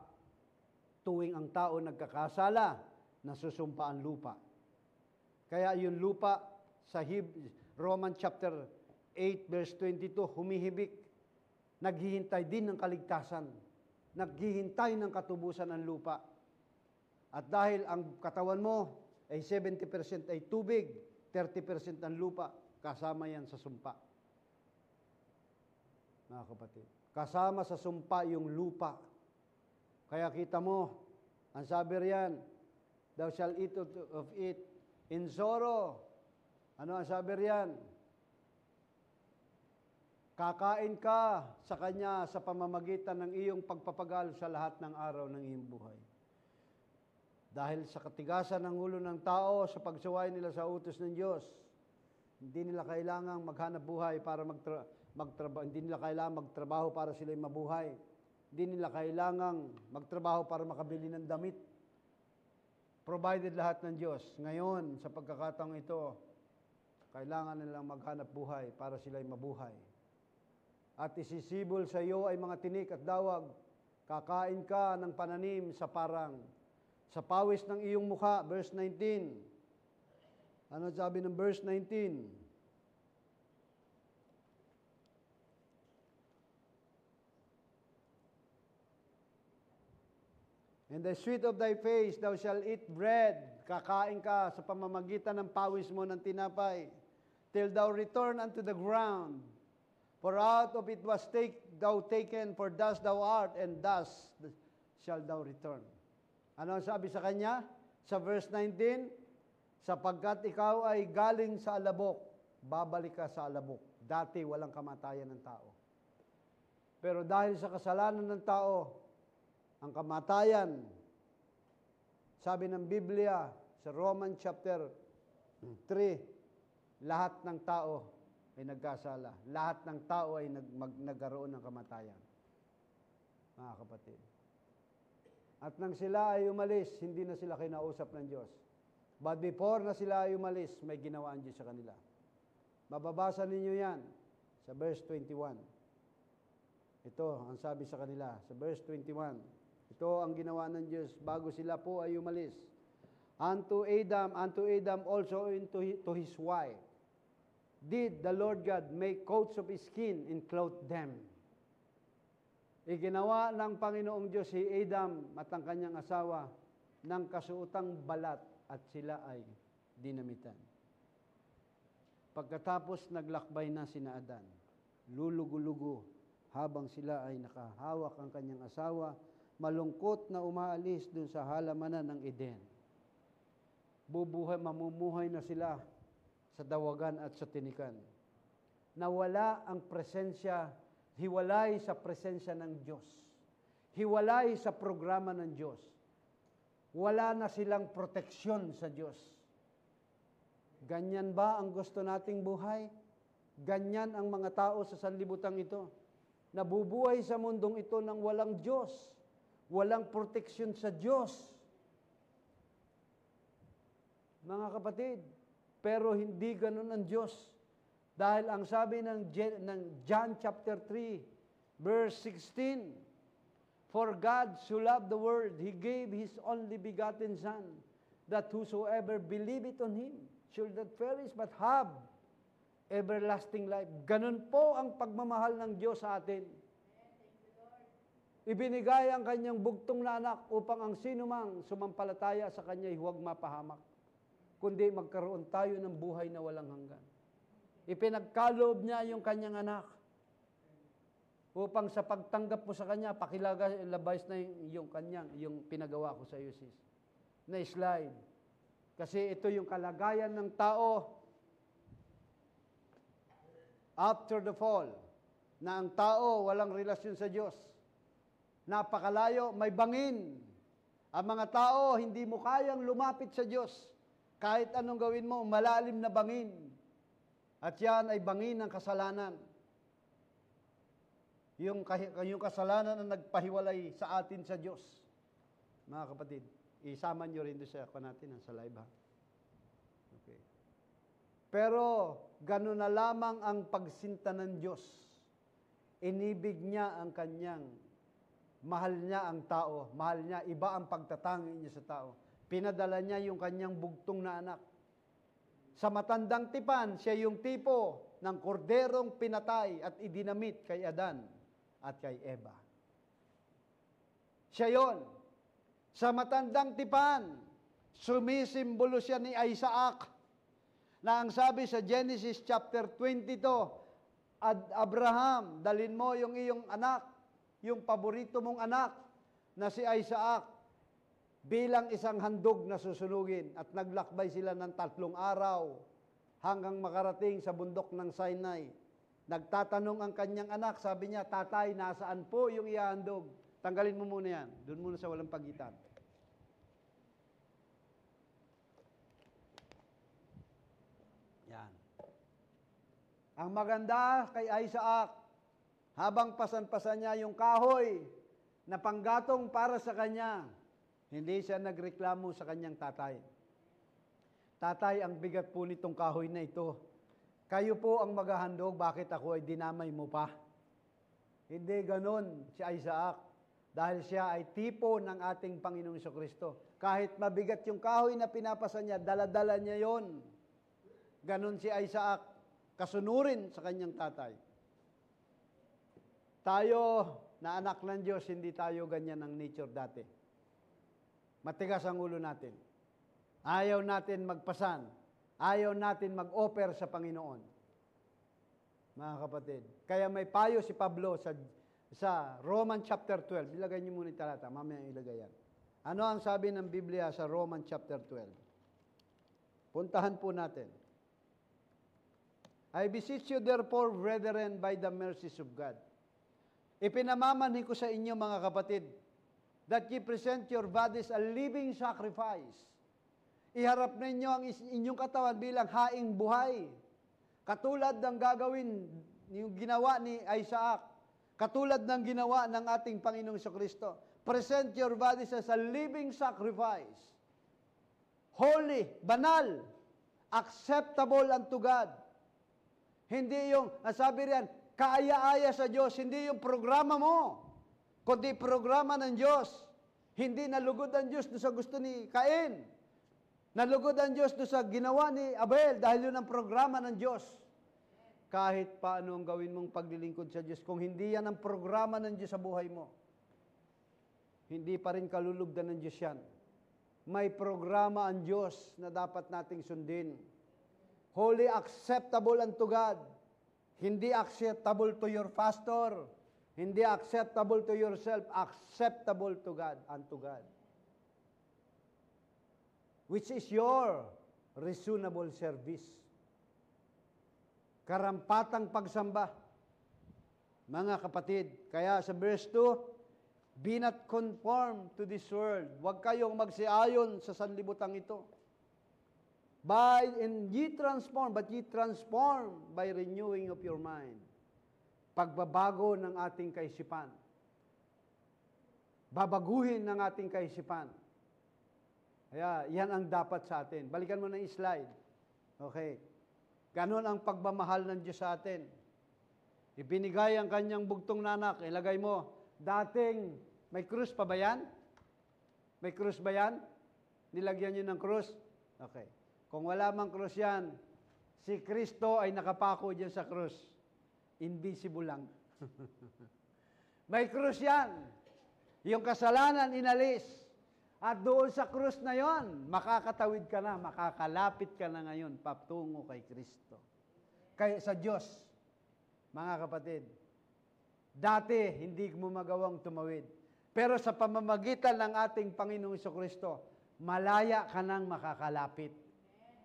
tuwing ang tao nagkakasala, nasusumpa ang lupa. Kaya yung lupa sa Romans chapter 8 verse 22, humihibik, naghihintay din ng kaligtasan, naghihintay ng katubusan ng lupa. At dahil ang katawan mo ay 70% ay tubig, 30% ang lupa, kasama yan sa sumpa. Mga kapatid, kasama sa sumpa yung lupa. Kaya kita mo, ang sabi riyan, thou shalt eat of it in sorrow. Ano ang sabi riyan? Kakain ka sa kanya sa pamamagitan ng iyong pagpapagal sa lahat ng araw ng iyong buhay. Dahil sa katigasan ng ulo ng tao, sa pagsuway nila sa utos ng Diyos, hindi nila kailangang maghanap buhay para hindi nila kailangang magtrabaho para sila'y mabuhay. Hindi nila kailangang magtrabaho para makabili ng damit. Provided lahat ng Diyos. Ngayon, sa pagkakataong ito, kailangan nilang maghanap buhay para sila'y mabuhay. At isisibol sa iyo ay mga tinik at dawag. Kakain ka ng pananim sa parang, sa pawis ng iyong mukha. Verse 19. Ano sabi ng verse 19? In the sweat of thy face thou shalt eat bread. Kakain ka sa pamamagitan ng pawis mo ng tinapay, till thou return unto the ground. For out of it was thou taken, for dust thou art, and dust shalt thou return. Ano ang sabi sa kanya? Sa verse 19, sapagkat ikaw ay galing sa alabok, babalik ka sa alabok. Dati walang kamatayan ng tao. Pero dahil sa kasalanan ng tao, ang kamatayan, sabi ng Biblia sa Romans chapter 3, lahat ng tao ay nagkasala. Lahat ng tao ay nagkaroon ng kamatayan. Mga kapatid. At nang sila ay umalis, hindi na sila kinausap ng Diyos. But before na sila ay umalis, may ginawa ang Diyos sa kanila. Mababasa ninyo yan sa verse 21. Ito ang sabi sa kanila sa verse 21. Ito ang ginawa ng Diyos bago sila po ay umalis. Unto Adam also to his wife, did the Lord God make coats of his skin and clothe them. Iginawa ng Panginoong Diyos si Adam at ang kanyang asawa ng kasuotang balat at sila ay dinamitan. Pagkatapos naglakbay na sina Adan, lulugo-lugo habang sila ay nakahawak ang kanyang asawa, malungkot na umaalis dun sa halamanan ng Eden. Mamumuhay na sila sa dawagan at sa tinikan. Nawala ang presensya, hiwalay sa presensya ng Diyos. Hiwalay sa programa ng Diyos. Wala na silang proteksyon sa Diyos. Ganyan ba ang gusto nating buhay? Ganyan ang mga tao sa sanlibutan ito. Nabubuhay sa mundong ito ng walang Diyos. Walang proteksyon sa Diyos. Mga kapatid, pero hindi ganun ang Diyos. Dahil ang sabi ng John chapter 3, verse 16, For God so loved the world, He gave His only begotten Son, that whosoever believeth on Him should not perish but have everlasting life. Ganun po ang pagmamahal ng Diyos sa atin. Ibinigay ang kanyang bugtong na anak upang ang sinumang sumampalataya sa kanya huwag mapahamak, kundi magkaroon tayo ng buhay na walang hanggan. Ipinagkaloob niya yung kanyang anak upang sa pagtanggap mo sa kanya, pakilabas na yung pinagawa ko sa iyo, sis. Na slide. Kasi ito yung kalagayan ng tao after the fall, na ang tao walang relasyon sa Diyos. Napakalayo, may bangin. Ang mga tao, hindi mo kayang lumapit sa Diyos. Kahit anong gawin mo, malalim na bangin. At yan ay bangin ng kasalanan. Yung kasalanan na nagpahiwalay sa atin sa Diyos. Mga kapatid, isama nyo rin doon sa natin, sa live ha. Okay. Pero, gano'n na lamang ang pagsinta ng Diyos. Inibig niya ang kanyang, mahal niya ang tao, mahal niya, iba ang pagtatangi niya sa tao. Pinadala niya yung kanyang bugtong na anak. Sa matandang tipan, siya yung tipo ng korderong pinatay at idinamit kay Adan at kay Eva. Siya yon. Sa matandang tipan, sumisimbolo siya ni Isaac, na ang sabi sa Genesis chapter 22, Abraham, dalin mo yung iyong anak, yung paborito mong anak, na si Isaac, bilang isang handog na susunugin. At naglakbay sila ng 3 araw hanggang makarating sa bundok ng Sinai. Nagtatanong ang kanyang anak, sabi niya, Tatay, nasaan po yung ihahandog? Tanggalin mo muna yan. Doon muna sa walang pagitan. Yan. Ang maganda kay Isaac, habang pasan-pasan niya yung kahoy na panggatong para sa kanya, hindi siya nagreklamo sa kanyang tatay. Tatay, ang bigat po nitong kahoy na ito. Kayo po ang maghahandog, bakit ako ay dinamay mo pa? Hindi ganon si Isaac. Dahil siya ay tipo ng ating Panginoong Jesucristo. Kahit mabigat yung kahoy na pinapasa niya, dala-dala niya yon. Ganon si Isaac, kasunurin sa kanyang tatay. Tayo, na anak ng Diyos, hindi tayo ganyan ang nature dati. Matigas ang ulo natin. Ayaw natin magpasan. Ayaw natin mag-offer sa Panginoon. Mga kapatid. Kaya may payo si Pablo sa Roman chapter 12. Ilagay niyo muna yung talata. Mamaya ilagay yan. Ano ang sabi ng Biblia sa Roman chapter 12? Puntahan po natin. I beseech you therefore, brethren, by the mercies of God. Ipinamamanhi ko sa inyo, mga kapatid, that ye present your bodies a living sacrifice. Iharap ninyo ang inyong katawan bilang haing buhay. Katulad ng gagawin, yung ginawa ni Isaac, katulad ng ginawa ng ating Panginoong Jesucristo. Present your bodies as a living sacrifice. Holy, banal, acceptable unto God. Hindi yung, sabi riyan, kaaya-aya sa Diyos, hindi yung programa mo, kundi programa ng Diyos. Hindi nalugod ang Diyos doon sa gusto ni Cain. Nalugod ang Diyos doon sa ginawa ni Abel dahil yun ang programa ng Diyos. Kahit paano ang gawin mong paglilingkod sa Diyos, kung hindi yan ang programa ng Diyos sa buhay mo, hindi pa rin kalulugdan ng Diyos yan. May programa ang Diyos na dapat nating sundin. Holy, acceptable unto God. Hindi acceptable to your pastor. Hindi acceptable to yourself. Acceptable to God, unto God. Which is your reasonable service. Karampatang pagsamba. Mga kapatid, kaya sa verse 2, be not conformed to this world. Huwag kayong magsiayon sa sanlibutan ito. But ye transform by renewing of your mind. Pagbabago ng ating kaisipan. Babaguhin ng ating kaisipan. Kaya, yan ang dapat sa atin. Balikan mo na yung slide. Okay. Ganon ang pagmamahal ng Diyos sa atin. Ibinigay ang kanyang bugtong na anak. Ilagay mo, dating, may krus pa ba yan? May krus ba yan? Nilagyan nyo ng krus? Okay. Kung wala mang krus yan, si Kristo ay nakapako dyan sa krus. Invisible lang. May krus yan. Yung kasalanan inalis. At doon sa krus na yon, makakatawid ka na, makakalapit ka na ngayon patungo kay Kristo. Kaya sa Diyos, mga kapatid, dati hindi mo magawang tumawid. Pero sa pamamagitan ng ating Panginoong Kristo, malaya ka nang makakalapit.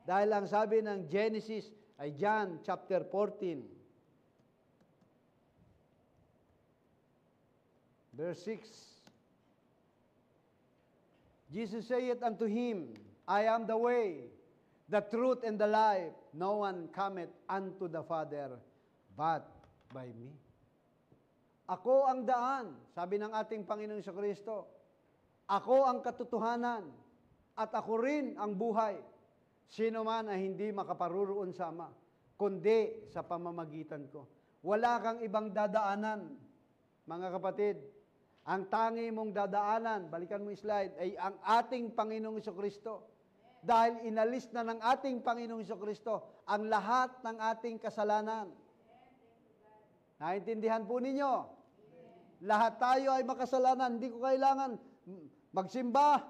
Dahil ang sabi ng Genesis ay John chapter 14, verse 6. Jesus saith unto him, I am the way, the truth, and the life. No one cometh unto the Father but by me. Ako ang daan, sabi ng ating Panginoong Kristo. Ako ang katotohanan, at ako rin ang buhay. Sino man ay hindi makaparuroon sa Ama, kundi sa pamamagitan ko. Wala kang ibang dadaanan, mga kapatid. Ang tangi mong dadaanan, balikan mo yung slide, ay ang ating Panginoong Kristo. Dahil inalis na ng ating Panginoong Kristo ang lahat ng ating kasalanan. Naintindihan po ninyo? Lahat tayo ay makasalanan. Hindi ko kailangan magsimba.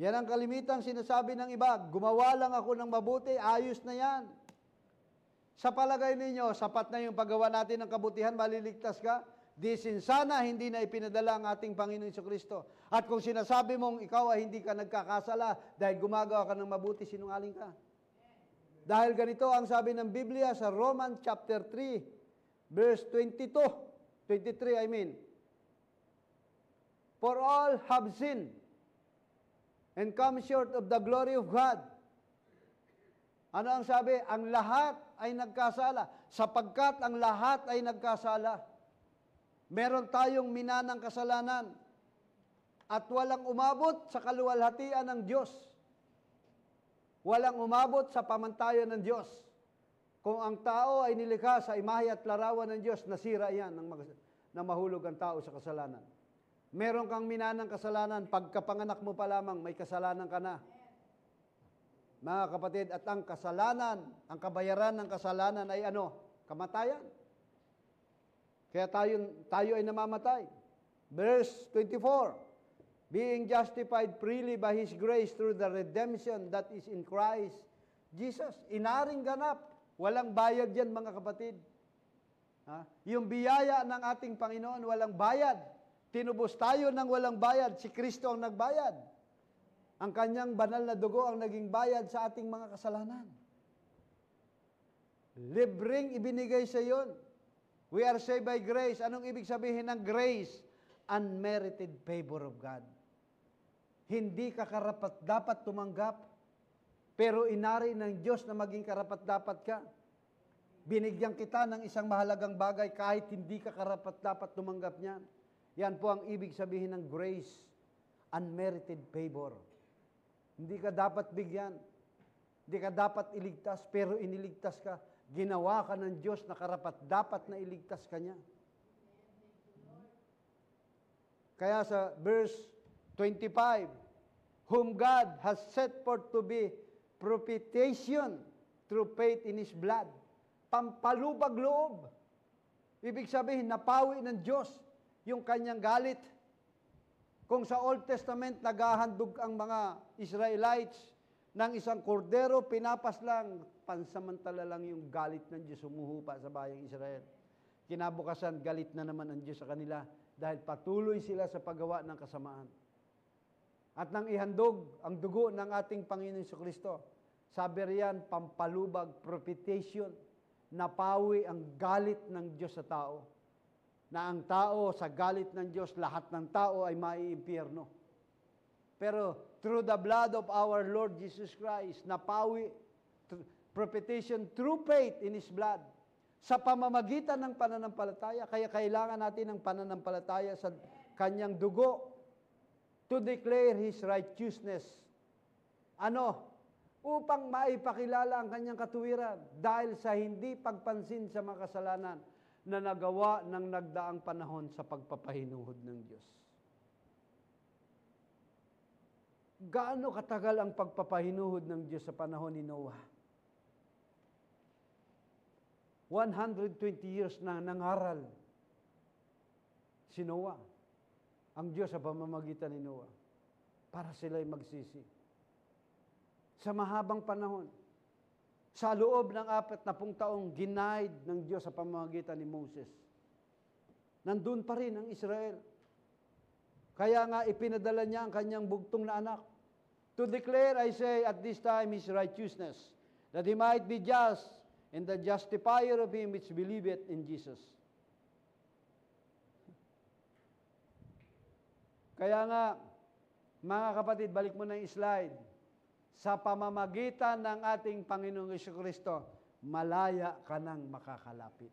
Yan ang kalimitan sinasabi ng iba. Gumawa lang ako ng mabuti, ayos na yan. Sa palagay ninyo, sapat na yung paggawa natin ng kabutihan, maliligtas ka? Di sana hindi na ipinadala ang ating Panginoon Kristo. At kung sinasabi mong ikaw ay hindi ka nagkakasala dahil gumagawa ka ng mabuti, sinungaling ka. Dahil ganito ang sabi ng Biblia sa Romans chapter 3, verse 23 I mean. For all have sinned and come short of the glory of God. Ano ang sabi? Ang lahat ay nagkasala. Sapagkat ang lahat ay nagkasala. Meron tayong minanang kasalanan at walang umabot sa kaluwalhatian ng Diyos. Walang umabot sa pamantayan ng Diyos. Kung ang tao ay nilikha sa imahe at larawan ng Diyos, nasira yan ng mahulog ang tao sa kasalanan. Meron kang minanang kasalanan, pagkapanganak mo pa lamang, may kasalanan ka na. Mga kapatid, at ang kasalanan, ang kabayaran ng kasalanan ay ano? Kamatayan. Kaya tayo ay namamatay. Verse 24, being justified freely by His grace through the redemption that is in Christ Jesus. Inaring ganap. Walang bayad yan, mga kapatid. Yung biyaya ng ating Panginoon, walang bayad. Tinubos tayo ng walang bayad. Si Kristo ang nagbayad. Ang kanyang banal na dugo ang naging bayad sa ating mga kasalanan. Libreng ibinigay sa yon. We are saved by grace. Anong ibig sabihin ng grace? Unmerited favor of God. Hindi ka karapat-dapat tumanggap, pero inari ng Diyos na maging karapat-dapat ka. Binigyan kita ng isang mahalagang bagay kahit hindi ka karapat-dapat tumanggap niyan. Yan po ang ibig sabihin ng grace. Unmerited favor. Hindi ka dapat bigyan. Hindi ka dapat iligtas, pero iniligtas ka. Ginawa ka ng Diyos na karapat-dapat na iligtas ka niya. Kaya sa verse 25, whom God has set forth to be propitiation through faith in His blood. Pampalubag loob. Ibig sabihin, napawi ng Diyos yung kanyang galit. Kung sa Old Testament, naghahandog ang mga Israelites ng isang kordero, pinapas lang, pansamantala lang yung galit ng Diyos humuhupa sa bayang Israel. Kinabukasan, galit na naman ang Diyos sa kanila dahil patuloy sila sa paggawa ng kasamaan. At nang ihandog ang dugo ng ating Panginoon Kristo, sabi riyan, pampalubag, propitiation, napawi ang galit ng Diyos sa tao. Na ang tao, sa galit ng Diyos, lahat ng tao ay maiimpyerno. Pero through the blood of our Lord Jesus Christ, napawi, propitiation through faith in His blood. Sa pamamagitan ng pananampalataya, kaya kailangan natin ng pananampalataya sa Kanyang dugo to declare His righteousness. Ano? Upang maipakilala ang Kanyang katuwiran dahil sa hindi pagpansin sa mga kasalanan na nagawa ng nagdaang panahon sa pagpapahinuhod ng Diyos. Gaano katagal ang pagpapahinuhod ng Diyos sa panahon ni Noah? 120 years na nangaral si Noah, ang Diyos sa pamamagitan ni Noah, para sila'y magsisi. Sa mahabang panahon, sa loob ng 40 taong ginaid ng Diyos sa pamamagitan ni Moses, nandun pa rin ang Israel. Kaya nga ipinadala niya ang kanyang bugtong na anak to declare, I say, at this time His righteousness, that He might be just and the justifier of him which believeth in Jesus. Kaya nga, mga kapatid, balik mo na yung slide. Sa pamamagitan ng ating Panginoong Jesucristo, malaya ka nang makakalapit.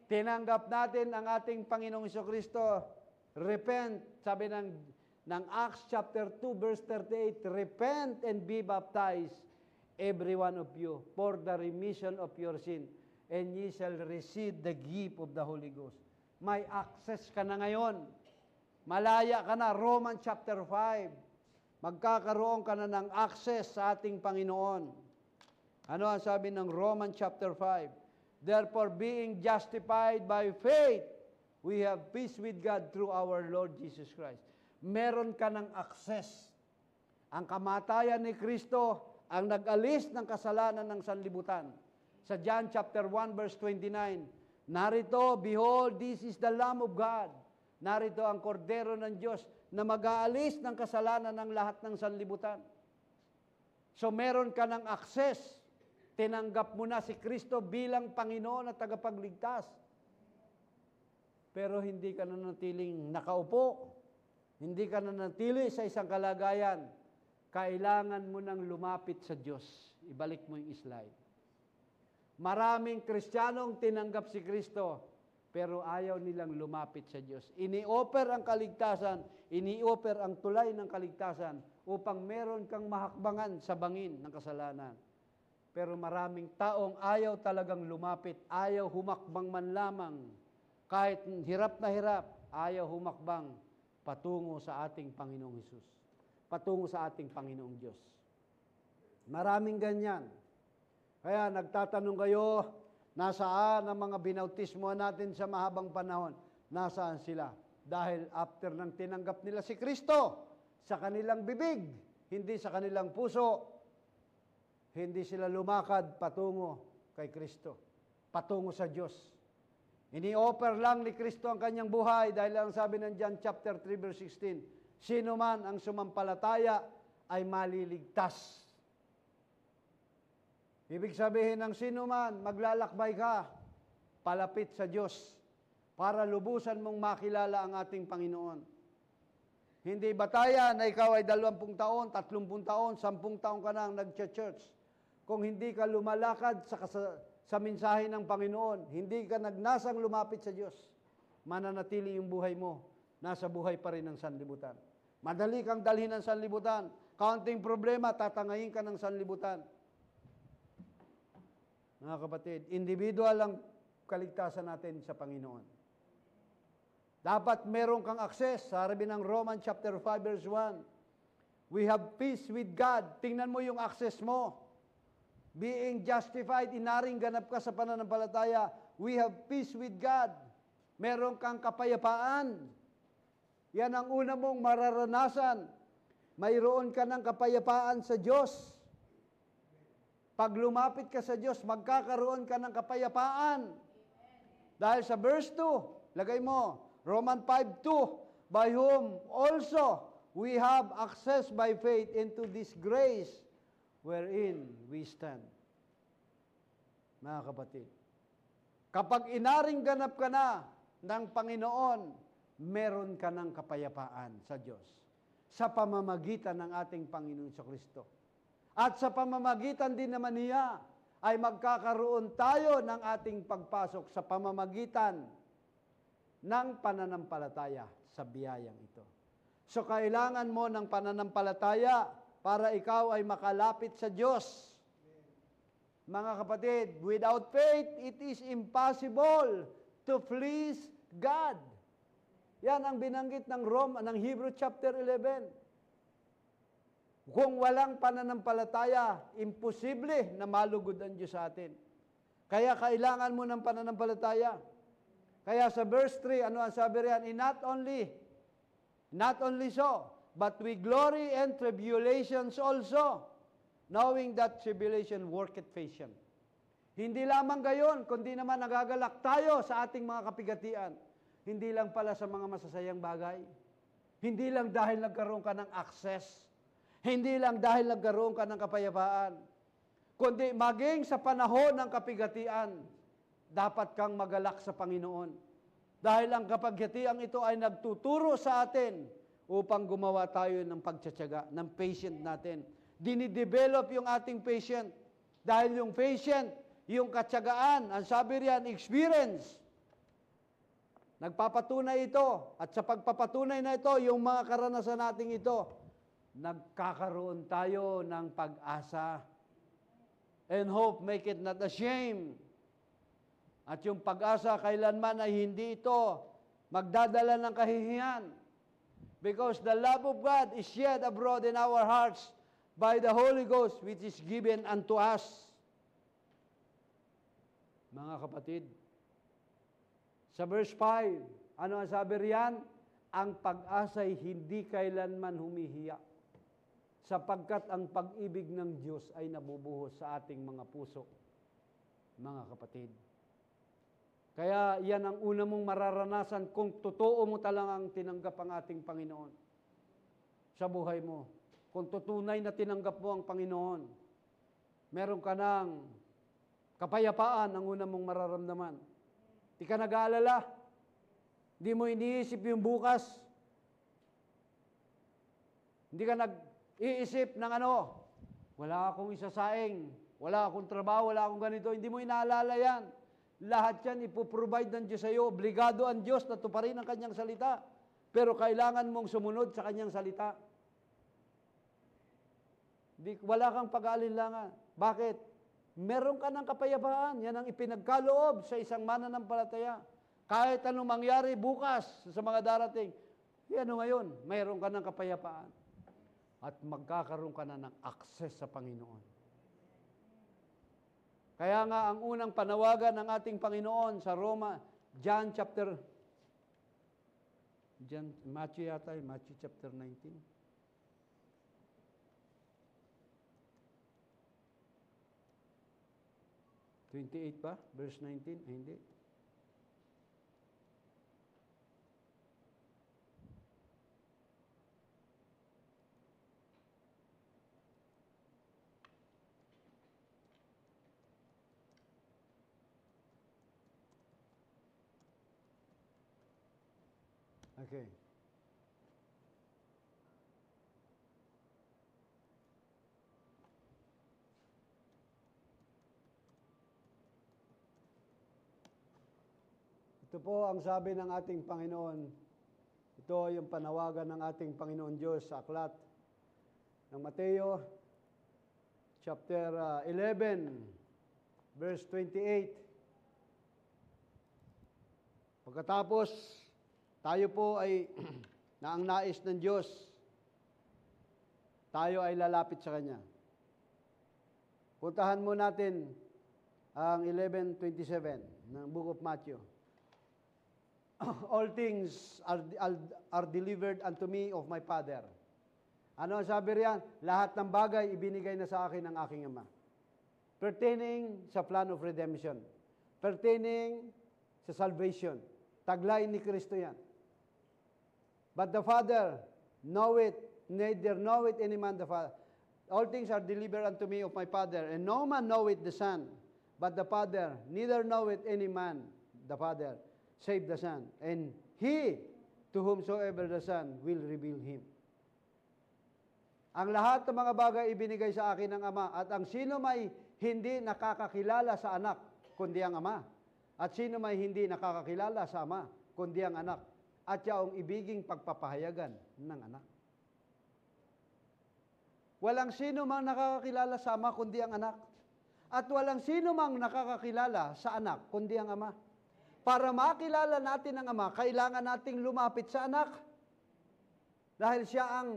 Tinanggap natin ang ating Panginoong Jesucristo. Repent, sabi ng Acts chapter 2 verse 38, repent and be baptized, every one of you, for the remission of your sin, and ye shall receive the gift of the Holy Ghost. May access ka na ngayon. Malaya ka na. Romans chapter 5. Magkakaroon ka na ng access sa ating Panginoon. Ano ang sabi ng Romans chapter 5? Therefore, being justified by faith, we have peace with God through our Lord Jesus Christ. Meron ka ng access. Ang kamatayan ni Kristo ang nag-alis ng kasalanan ng sanlibutan. Sa John chapter 1 verse 29, narito, behold, this is the Lamb of God. Narito ang kordero ng Diyos na mag-aalis ng kasalanan ng lahat ng sanlibutan. So meron ka ng access. Tinanggap mo na si Kristo bilang Panginoon at tagapagligtas. Pero hindi ka na natiling nakaupo. Hindi ka na natili sa isang kalagayan. Kailangan mo nang lumapit sa Diyos. Ibalik mo yung slide. Maraming Kristiyanong tinanggap si Kristo, pero ayaw nilang lumapit sa Diyos. Ini-offer ang kaligtasan, ini-offer ang tulay ng kaligtasan upang meron kang mahakbangan sa bangin ng kasalanan. Pero maraming taong ayaw talagang lumapit, ayaw humakbang man lamang. Kahit hirap na hirap, ayaw humakbang patungo sa ating Panginoong Hesus. Patungo sa ating Panginoong Diyos. Maraming ganyan. Kaya nagtatanong kayo, nasaan ang mga binautismo natin sa mahabang panahon? Nasaan sila? Dahil after nang tinanggap nila si Kristo sa kanilang bibig, hindi sa kanilang puso, hindi sila lumakad patungo kay Kristo, patungo sa Diyos. Ini-offer lang ni Kristo ang kanyang buhay dahil ang sabi ng John chapter 3 verse 16, sino man ang sumampalataya ay maliligtas. Ibig sabihin ng sino man, maglalakbay ka, palapit sa Diyos, para lubusan mong makilala ang ating Panginoon. Hindi bataya na ikaw ay 20 taon, 30 taon, 10 taon ka nang nag-church. Kung hindi ka lumalakad sa mensahe ng Panginoon, hindi ka nagnasang lumapit sa Diyos, mananatili yung buhay mo, nasa buhay pa rin ng sanlibutan. Madali kang dalhin ng sanlibutan. Kaunting problema, tatangayin ka ng sanlibutan. Mga kapatid, individual ang kaligtasan natin sa Panginoon. Dapat meron kang access. Sabi ng Romans chapter 5 verse 1, we have peace with God. Tingnan mo yung access mo. Being justified, inaring ganap ka sa pananampalataya, we have peace with God. Meron kang kapayapaan. Yan ang una mong mararanasan. Mayroon ka ng kapayapaan sa Diyos. Pag lumapit ka sa Diyos, magkakaroon ka ng kapayapaan. Dahil sa verse 2, lagay mo, Romans 5:2, by whom also we have access by faith into this grace wherein we stand. Mga kapatid, kapag inaring ganap ka na ng Panginoon, meron ka ng kapayapaan sa Diyos. sa pamamagitan ng ating Panginoon Kristo. At sa pamamagitan din naman niya ay magkakaroon tayo ng ating pagpasok sa pamamagitan ng pananampalataya sa biyayang ito. So kailangan mo ng pananampalataya para ikaw ay makalapit sa Diyos. Mga kapatid, without faith, it is impossible to please God. Yan ang binanggit ng Hebrew chapter 11. Kung walang pananampalataya, imposible na malugod ang Diyos sa atin. Kaya kailangan mo ng pananampalataya. Kaya sa verse 3, ano ang sabi riyan? Not only so, but we glory in tribulations also, knowing that tribulation worketh patience. Hindi lamang gayon, kundi naman nagagalak tayo sa ating mga kapigatian. Hindi lang pala sa mga masasayang bagay. Hindi lang dahil nagkaroon ka ng access. Hindi lang dahil nagkaroon ka ng kapayapaan. Kundi maging sa panahon ng kapigatian, dapat kang magalak sa Panginoon. Dahil ang kapigatian ito ay nagtuturo sa atin upang gumawa tayo ng pagtsatsaga, ng patient natin. Dinidevelop yung ating patient. Dahil yung patient, yung katsagaan, ang sabi riyan, experience. Nagpapatunay ito. At sa pagpapatunay na ito, yung mga karanasan nating ito, nagkakaroon tayo ng pag-asa. And hope make it not ashamed. At yung pag-asa kailanman ay hindi ito magdadala ng kahihiyan. Because the love of God is shed abroad in our hearts by the Holy Ghost which is given unto us. Mga kapatid, sa verse 5, ano ang sabi riyan? Ang pag-asa'y hindi kailanman humihiya, sapagkat ang pag-ibig ng Diyos ay nabubuhos sa ating mga puso. Mga kapatid, kaya yan ang una mong mararanasan kung totoo mo talagang tinanggap ang ating Panginoon sa buhay mo. Kung tutunay na tinanggap mo ang Panginoon, meron ka ng kapayapaan ang una mong mararamdaman. Di ka nag-aalala. Di mo iniisip yung bukas. Hindi ka nag-iisip ng wala akong isasaing, wala akong trabaho, wala akong ganito. Hindi mo inaalala yan. Lahat yan ipoprovide ng Diyos sa iyo. Obligado ang Diyos na tuparin ang kanyang salita. Pero kailangan mong sumunod sa kanyang salita. Wala kang pag-aalinlangan. Bakit? Meron ka ng kapayapaan. Yan ang ipinagkaloob sa isang mananampalataya. Kahit anong mangyari bukas sa mga darating, ngayon, mayroon ka ng kapayapaan. At magkakaroon ka na ng access sa Panginoon. Kaya nga, ang unang panawagan ng ating Panginoon sa Matthew chapter 19. ba? Verse 19? Hindi. Okay. Ito po ang sabi ng ating Panginoon. Ito yung panawagan ng ating Panginoon Diyos sa aklat ng Mateo, chapter 11, verse 28. Pagkatapos, tayo po ay na ang nais ng Diyos, tayo ay lalapit sa Kanya. Puntahan mo natin ang 11:27 ng Book of Matthew. All things are delivered unto me of my Father. Ano ang sabi riyan? Lahat ng bagay ibinigay na sa akin ng aking Ama. Pertaining sa plan of redemption. Pertaining sa salvation. Taglay ni Kristo yan. But the Father knoweth, neither knoweth any man the Father. All things are delivered unto me of my Father, and no man knoweth the Son, but the Father, neither knoweth any man the Father, save the Son. And he, to whomsoever the Son will reveal him. Ang lahat ng mga bagay ibinigay sa akin ng Ama, at ang sino may hindi nakakakilala sa anak, kundi ang Ama. At sino may hindi nakakakilala sa Ama, kundi ang anak. At yaong ibiging pagpapahayagan ng anak. Walang sino mang nakakakilala sa Ama, kundi ang anak. At walang sino mang nakakakilala sa anak, kundi ang Ama. Para makilala natin ang Ama, kailangan nating lumapit sa anak. Dahil siya ang,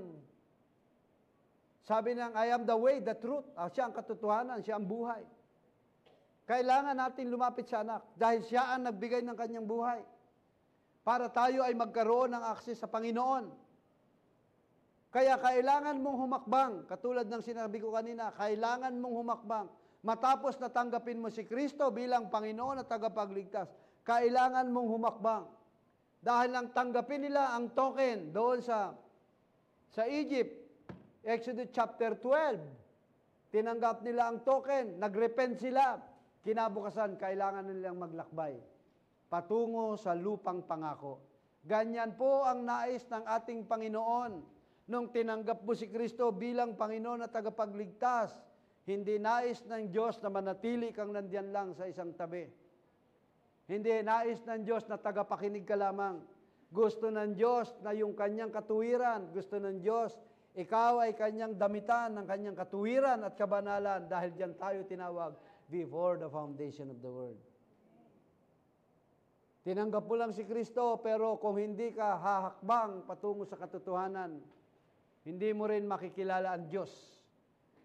sabi ng, I am the way, the truth. Siya ang katotohanan, siya ang buhay. Kailangan natin lumapit sa anak dahil siya ang nagbigay ng kanyang buhay. Para tayo ay magkaroon ng access sa Panginoon. Kaya kailangan mong humakbang, katulad ng sinabi ko kanina, kailangan mong humakbang. Matapos na tanggapin mo si Kristo bilang Panginoon at tagapagligtas, kailangan mong humakbang. Dahil nang tanggapin nila ang token doon sa Egypt, Exodus chapter 12, tinanggap nila ang token, nagrepent sila, kinabukasan, kailangan nilang maglakbay patungo sa lupang pangako. Ganyan po ang nais ng ating Panginoon nung tinanggap mo si Kristo bilang Panginoon at tagapagligtas. Hindi nais ng Diyos na manatili kang nandyan lang sa isang tabi. Hindi nais ng Diyos na tagapakinig ka lamang. Gusto ng Diyos na yung kanyang katuwiran, gusto ng Diyos, ikaw ay kanyang damitan ng kanyang katuwiran at kabanalan dahil diyan tayo tinawag before the foundation of the world. Tinanggap mo lang si Kristo, pero kung hindi ka hahakbang patungo sa katotohanan, hindi mo rin makikilala ang Diyos.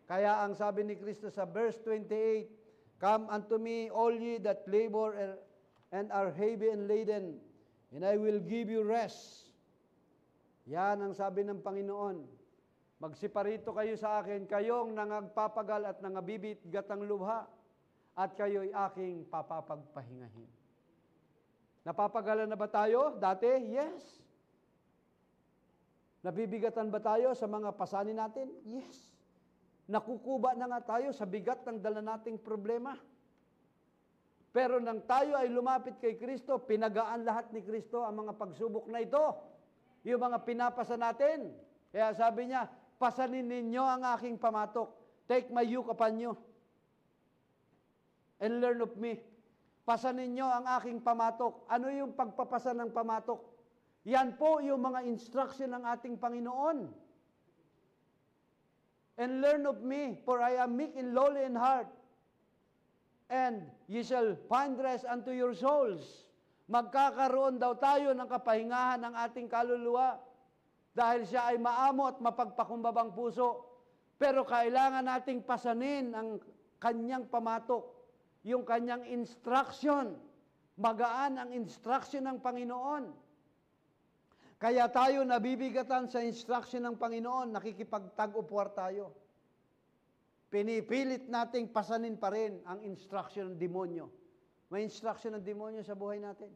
Kaya ang sabi ni Kristo sa verse 28, Come unto me, all ye that labor and are heavy and laden, and I will give you rest. Yan ang sabi ng Panginoon. Magsiparito kayo sa akin, kayong nangagpapagal at nangabibit gatang lubha, at kayo'y aking papapagpahingahin. Napapagalan na ba tayo dati? Yes. Nabibigatan ba tayo sa mga pasanin natin? Yes. Nakukuba na nga tayo sa bigat ng dala nating problema. Pero nang tayo ay lumapit kay Kristo, pinagaan lahat ni Kristo ang mga pagsubok na ito. Yung mga pinapasa natin. Kaya sabi niya, pasanin ninyo ang aking pamatok. Take my yoke upon you and learn of me. Pasanin niyo ang aking pamatok. Ano yung pagpapasa ng pamatok? Yan po yung mga instruction ng ating Panginoon. And learn of me, for I am meek and lowly in heart, and ye shall find rest unto your souls. Magkakaroon daw tayo ng kapahingahan ng ating kaluluwa dahil siya ay maamo at mapagpakumbabang puso. Pero kailangan nating pasanin ang kanyang pamatok, yung kanyang instruction. Magaan ang instruction ng Panginoon. Kaya tayo nabibigatan sa instruction ng Panginoon, nakikipagtag-upuan tayo. Pinipilit nating pasanin pa rin ang instruction ng demonyo. May instruction ng demonyo sa buhay natin.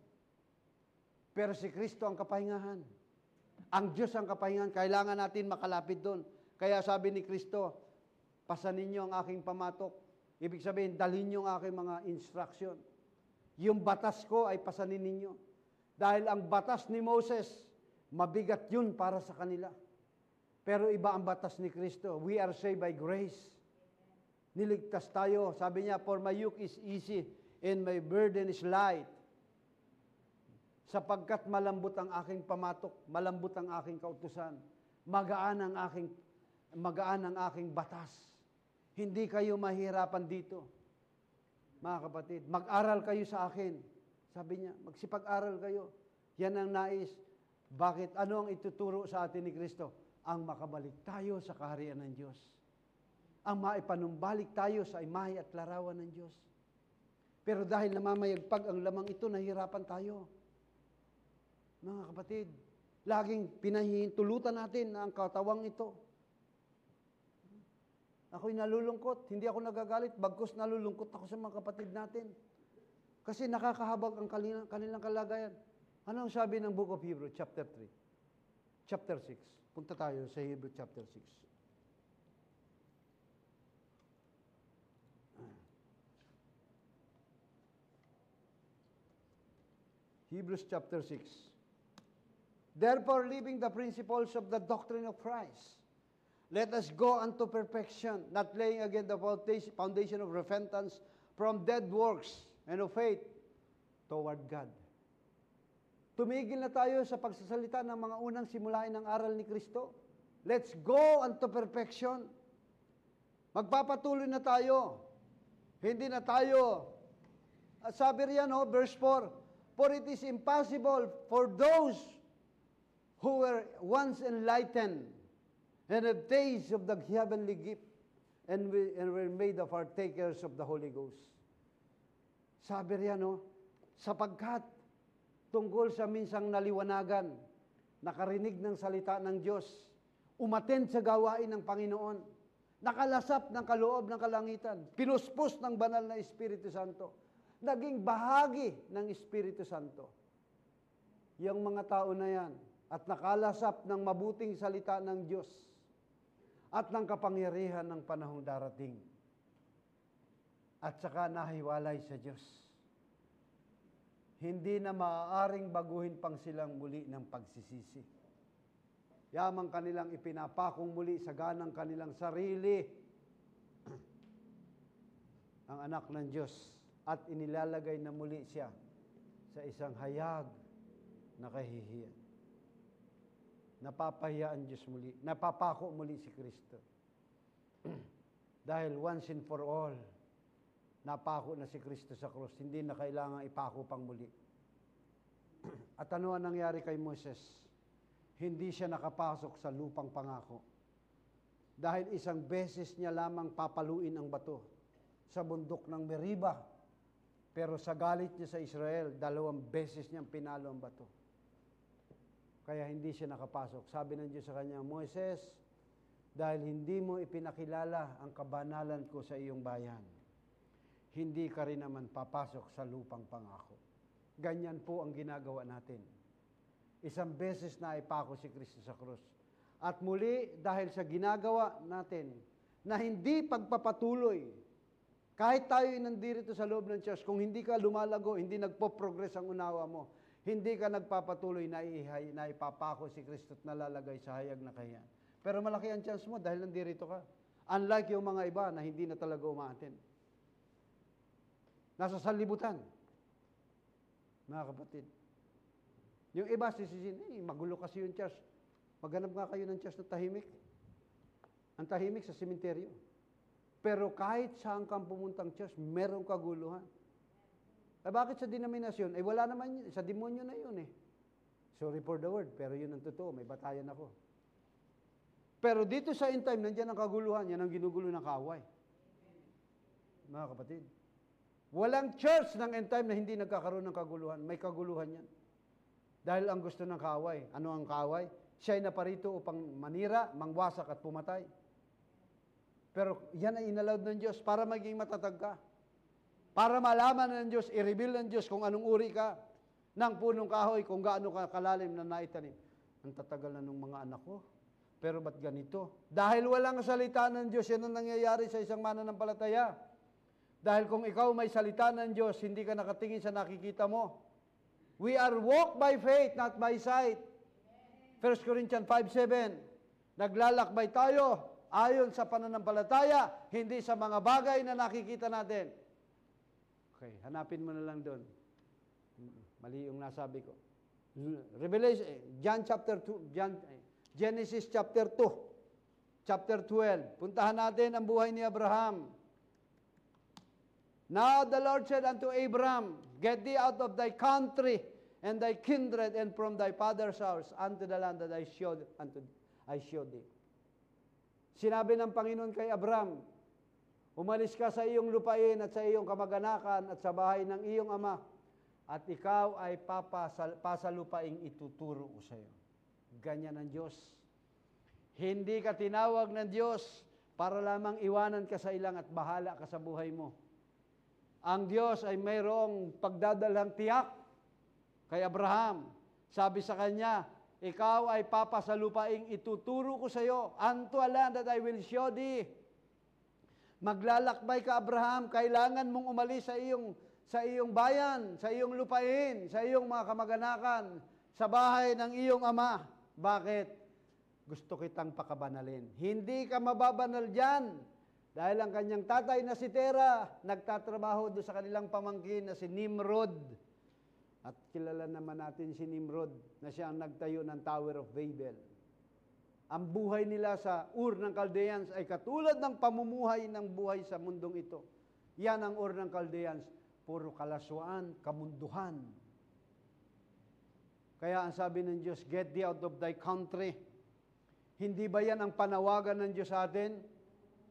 Pero si Kristo ang kapahingahan. Ang Diyos ang kapahingahan. Kailangan natin makalapit doon. Kaya sabi ni Kristo, pasanin niyo ang aking pamatok. Ibig sabihin, dalhin niyo ang aking mga instruction. Yung batas ko ay pasanin ninyo. Dahil ang batas ni Moses, mabigat yun para sa kanila. Pero iba ang batas ni Kristo. We are saved by grace. Niligtas tayo. Sabi niya, for my yoke is easy and my burden is light. Sapagkat malambot ang aking pamatok, malambot ang aking kautusan, magaan ang aking batas. Hindi kayo mahirapan dito. Mga kapatid, mag-aral kayo sa akin. Sabi niya, magsipag-aral kayo. Yan ang nais. Bakit? Ano ang ituturo sa atin ni Kristo? Ang makabalik tayo sa kaharian ng Diyos. Ang maipanumbalik tayo sa imahe at larawan ng Diyos. Pero dahil namamayagpag ang lamang ito, nahihirapan tayo. Mga kapatid, laging pinahihintulutan natin na ang katawang ito. Ako'y nalulungkot, hindi ako nagagalit, bagkus nalulungkot ako sa mga kapatid natin. Kasi nakakahabag ang kanilang kalagayan. Ano ang sabi ng Book of Hebrews, chapter 3? Chapter 6. Punta tayo sa Hebrews chapter 6. Hebrews chapter 6. Therefore, leaving the principles of the doctrine of Christ, Let us go unto perfection, not laying again the foundation of repentance from dead works and of faith toward God. Tumigil na tayo sa pagsasalita ng mga unang simulain ng aral ni Kristo. Let's go unto perfection. Magpapatuloy na tayo. Hindi na tayo, sabi riyan, verse 4, for it is impossible for those who were once enlightened and have tasted of the heavenly gift and were made of partakers of the Holy Ghost. Sabi riyan, sapagkat tungkol sa minsang naliwanagan, nakarinig ng salita ng Diyos, umattend sa gawain ng Panginoon, nakalasap ng kaloob ng kalangitan, pinuspos ng banal na Espiritu Santo, naging bahagi ng Espiritu Santo. Yung mga tao na yan, at nakalasap ng mabuting salita ng Diyos, at ng kapangyarihan ng panahong darating, at saka nahiwalay sa Diyos. Hindi na maaaring baguhin pang silang muli ng pagsisisi. Yamang kanilang ipinapakong muli sa ganang kanilang sarili ang anak ng Diyos at inilalagay na muli siya sa isang hayag na kahihiyan. Napapahiyaan Diyos muli, napapako muli si Kristo. Dahil once and for all, napako na si Kristo sa krus, hindi na kailangan ipako pang muli. At ano ang nangyari kay Moses? Hindi siya nakapasok sa lupang pangako. Dahil isang beses niya lamang papaluin ang bato sa bundok ng Meriba. Pero sa galit niya sa Israel, 2 beses niyang pinalo ang bato. Kaya hindi siya nakapasok. Sabi ng Diyos sa kanya, Moises, dahil hindi mo ipinakilala ang kabanalan ko sa iyong bayan, hindi ka rin naman papasok sa lupang pangako. Ganyan po ang ginagawa natin. Isang beses na ipako si Kristo sa krus. At muli, dahil sa ginagawa natin, na hindi pagpapatuloy, kahit tayo nandito sa loob ng church, kung hindi ka lumalago, hindi nagpo-progress ang unawa mo, hindi ka nagpapatuloy na ipapako si Kristo at nalalagay sa hayag na kahiyan. Pero malaki ang chance mo dahil nandito ka. Unlike yung mga iba na hindi na talaga umaattend. Nasa sanlibutan. Mga kapatid. Yung iba sisisin, magulo kasi yung church. Maghanap nga kayo ng church na tahimik. Ang tahimik sa sementeryo. Pero kahit saan kang pumuntang church, merong kaguluhan. Bakit sa denominasyon? Wala naman yun. Sa demonyo na yun eh. Sorry for the word, pero yun ang totoo. May batayan ako. Pero dito sa end time, nandiyan ang kaguluhan. Yan ang ginugulo ng kaaway. Mga kapatid. Walang church ng end time na hindi nagkakaroon ng kaguluhan. May kaguluhan yan. Dahil ang gusto ng kaaway. Ano ang kaaway? Siya'y naparito upang manira, mangwasak at pumatay. Pero yan ay inallowed ng Diyos para maging matatag ka. Para malaman ng Diyos, i-reveal ng Diyos kung anong uri ka ng punong kahoy, kung gaano ka kalalim na naitanim. Ang tatagal na ng mga anak ko. Pero ba't ganito? Dahil walang salita ng Diyos, yan ang nangyayari sa isang mananampalataya. Dahil kung ikaw may salita ng Diyos, hindi ka nakatingin sa nakikita mo. We are walk by faith, not by sight. 1 Corinthians 5:7. Naglalakbay tayo ayon sa pananampalataya, hindi sa mga bagay na nakikita natin. Okay, hanapin mo na lang doon. Mali yung nasabi ko. Revelation, Genesis chapter 2, chapter 12. Puntahan natin ang buhay ni Abraham. Now the Lord said unto Abram, get thee out of thy country and thy kindred and from thy father's house unto the land that I showed thee. Sinabi ng Panginoon kay Abram, umalis ka sa iyong lupain at sa iyong kamag-anakan at sa bahay ng iyong ama at ikaw ay pasalupaing ituturo ko sa iyo. Ganyan ang Diyos. Hindi ka tinawag ng Diyos para lamang iwanan ka sa ilang at bahala ka sa buhay mo. Ang Diyos ay mayroong pagdadalang tiyak kay Abraham. Sabi sa kanya, ikaw ay papasalupaing ituturo ko sa iyo unto a land that I will show thee. Maglalakbay ka, Abraham, kailangan mong umalis sa iyong bayan, sa iyong lupain, sa iyong mga kamag-anakan, sa bahay ng iyong ama. Bakit? gusto kitang pakabanalin. Hindi ka mababanal dyan. Dahil ang kanyang tatay na si Tera, nagtatrabaho doon sa kanilang pamangkin na si Nimrod. At kilala naman natin si Nimrod na siya ang nagtayo ng Tower of Babel. Ang buhay nila sa Ur ng Chaldeans ay katulad ng pamumuhay ng buhay sa mundong ito. Yan ang Ur ng Chaldeans, puro kalaswaan, kamunduhan. Kaya ang sabi ng Diyos, get thee out of thy country. Hindi ba yan ang panawagan ng Diyos sa atin?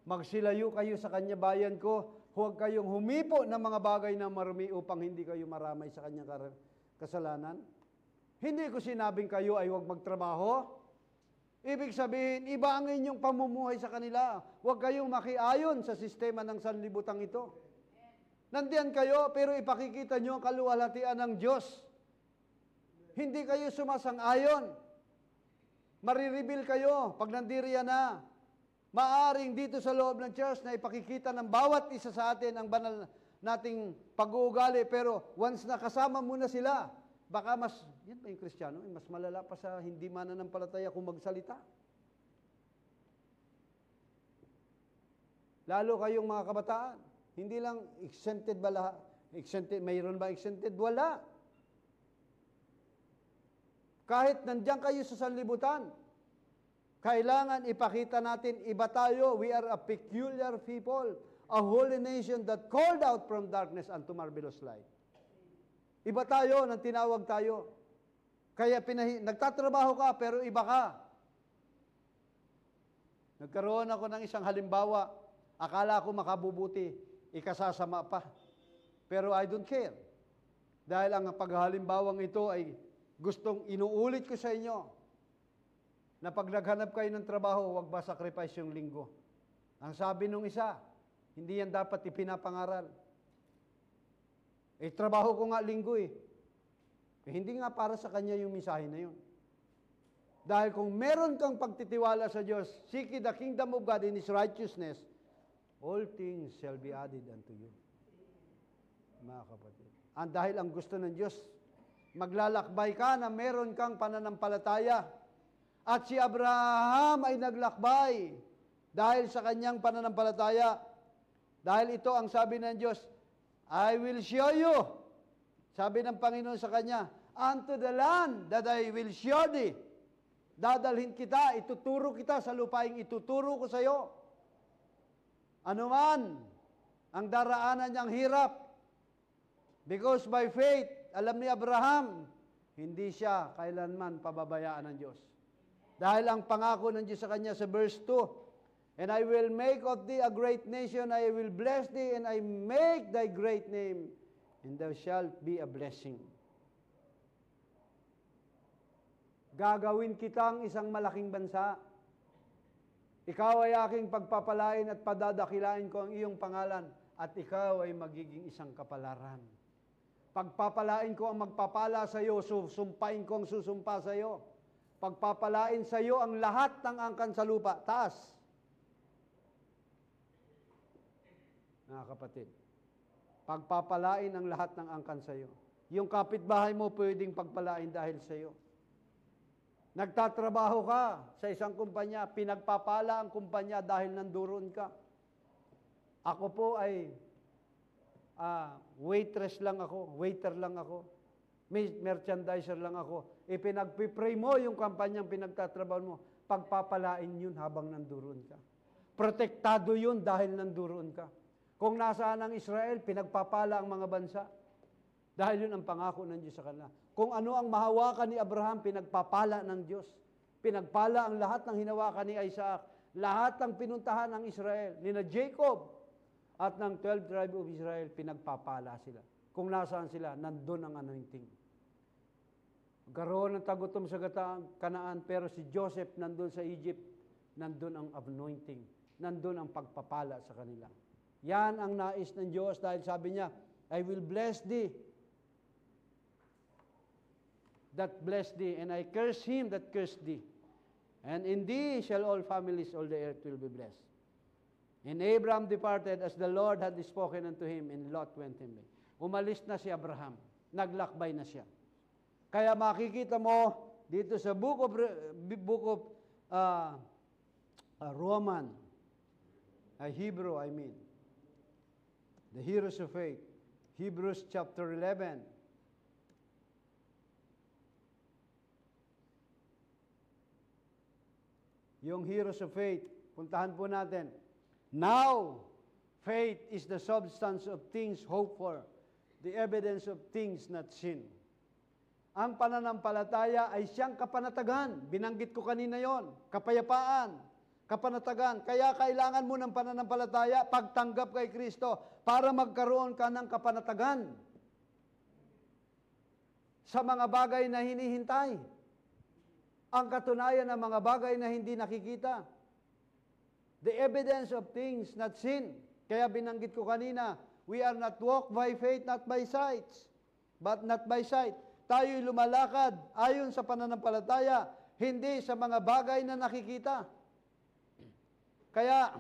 Magsilayo kayo sa kanya bayan ko, huwag kayong humipo ng mga bagay na marumi upang hindi kayo maramay sa kanyang kasalanan. Hindi ko sinabing kayo ay huwag magtrabaho. Ibig sabihin, iba ang inyong pamumuhay sa kanila. Huwag kayong makiayon sa sistema ng sanlibutan ito. Nandiyan kayo, pero ipakikita nyo ang kaluwalhatian ng Diyos. Hindi kayo sumasang-ayon. Marireveal kayo pag nandiriya na. Maaring dito sa loob ng church na ipakikita ng bawat isa sa atin ang banal nating pag-uugali, pero once na kasama mo na sila, baka mas, yan ba yung Kristiyano? Mas malala pa sa hindi mananampalataya kung magsalita. Lalo kayong mga kabataan, hindi lang exempted ba lahat? Exempted, mayroon ba exempted? Wala. Kahit nandiyan kayo sa sanlibutan, kailangan ipakita natin, iba tayo, we are a peculiar people, a holy nation that called out from darkness unto marvelous light. Iba tayo nang tinawag tayo. Kaya nagtatrabaho ka, pero iba ka. Nagkaroon ako ng isang halimbawa, akala ko makabubuti, ikasasama pa. Pero I don't care. Dahil ang paghalimbawang ito ay gustong inuulit ko sa inyo, na pag naghanap kayo ng trabaho, huwag ba sacrifice yung linggo? Ang sabi nung isa, hindi yan dapat ipinapangaral. Trabaho ko nga linggo hindi nga para sa kanya yung mensahe na yun. Dahil kung meron kang pagtitiwala sa Diyos, seek ye the kingdom of God in His righteousness, all things shall be added unto you. Mga kapatid. Dahil ang gusto ng Diyos, maglalakbay ka na meron kang pananampalataya. At si Abraham ay naglakbay dahil sa kanyang pananampalataya. Dahil ito ang sabi ng Diyos, I will show you. Sabi ng Panginoon sa kanya, unto the land that I will show thee. Dadalhin kita, ituturo kita sa lupaing ituturo ko sa iyo. Ano man ang daraanan niyang hirap. Because by faith, alam ni Abraham, hindi siya kailanman pababayaan ng Diyos. Dahil ang pangako ng Diyos sa kanya sa verse 2, and I will make of thee a great nation, I will bless thee, and I make thy great name, and thou shalt be a blessing. Gagawin kitang isang malaking bansa. Ikaw ay aking pagpapalain at padadakilain ko ang iyong pangalan, at ikaw ay magiging isang kapalaran. Pagpapalain ko ang magpapala sa iyo, susumpain ko ang susumpa sa iyo. Pagpapalain sa iyo ang lahat ng angkan sa lupa. Taas. Mga kapatid, pagpapalain ang lahat ng angkan sa iyo. Yung kapitbahay mo pwedeng pagpalain dahil sa iyo. Nagtatrabaho ka sa isang kumpanya, pinagpapala ang kumpanya dahil nanduroon ka. Ako po ay waitress lang ako, waiter lang ako. Merchandiser lang ako. Ipinagpipray mo yung kampanyang pinagtatrabaho mo. Pagpapalain yun habang nanduroon ka. Protektado yun dahil nanduroon ka. Kung nasaan ang Israel, pinagpapala ang mga bansa. Dahil yun ang pangako ng Diyos sa kanila. Kung ano ang mahawakan ni Abraham, pinagpapala ng Diyos. Pinagpala ang lahat ng hinawakan ni Isaac. Lahat ng pinuntahan ng Israel, ni na Jacob, at ng 12 tribe of Israel, pinagpapala sila. Kung nasaan sila, nandun ang anointing. Karoon ng tagutom sa Kanaan, pero si Joseph nandun sa Egypt, nandun ang anointing, nandun ang pagpapala sa kanila. Yan ang nais ng Diyos dahil sabi niya, I will bless thee, that bless thee, and I curse him that cursed thee. And in thee shall all families, all the earth will be blessed. And Abraham departed as the Lord had spoken unto him, and Lot went him. Umalis na si Abraham, naglakbay na siya. Kaya makikita mo dito sa book of a Roman, a Hebrew, I mean. The heroes of faith. Hebrews chapter 11. Yung heroes of faith, puntahan po natin. Now, faith is the substance of things hoped for, the evidence of things not seen. Ang pananampalataya ay siyang kapanatagan. Binanggit ko kanina yon, kapayapaan, kapanatagan. Kaya kailangan mo ng pananampalataya, pagtanggap kay Kristo, para magkaroon ka ng kapanatagan sa mga bagay na hinihintay. Ang katunayan ng mga bagay na hindi nakikita. The evidence of things not seen. Kaya binanggit ko kanina, we are not walk by faith, not by sight, but not by sight. Tayo'y lumalakad ayon sa pananampalataya, hindi sa mga bagay na nakikita. Kaya,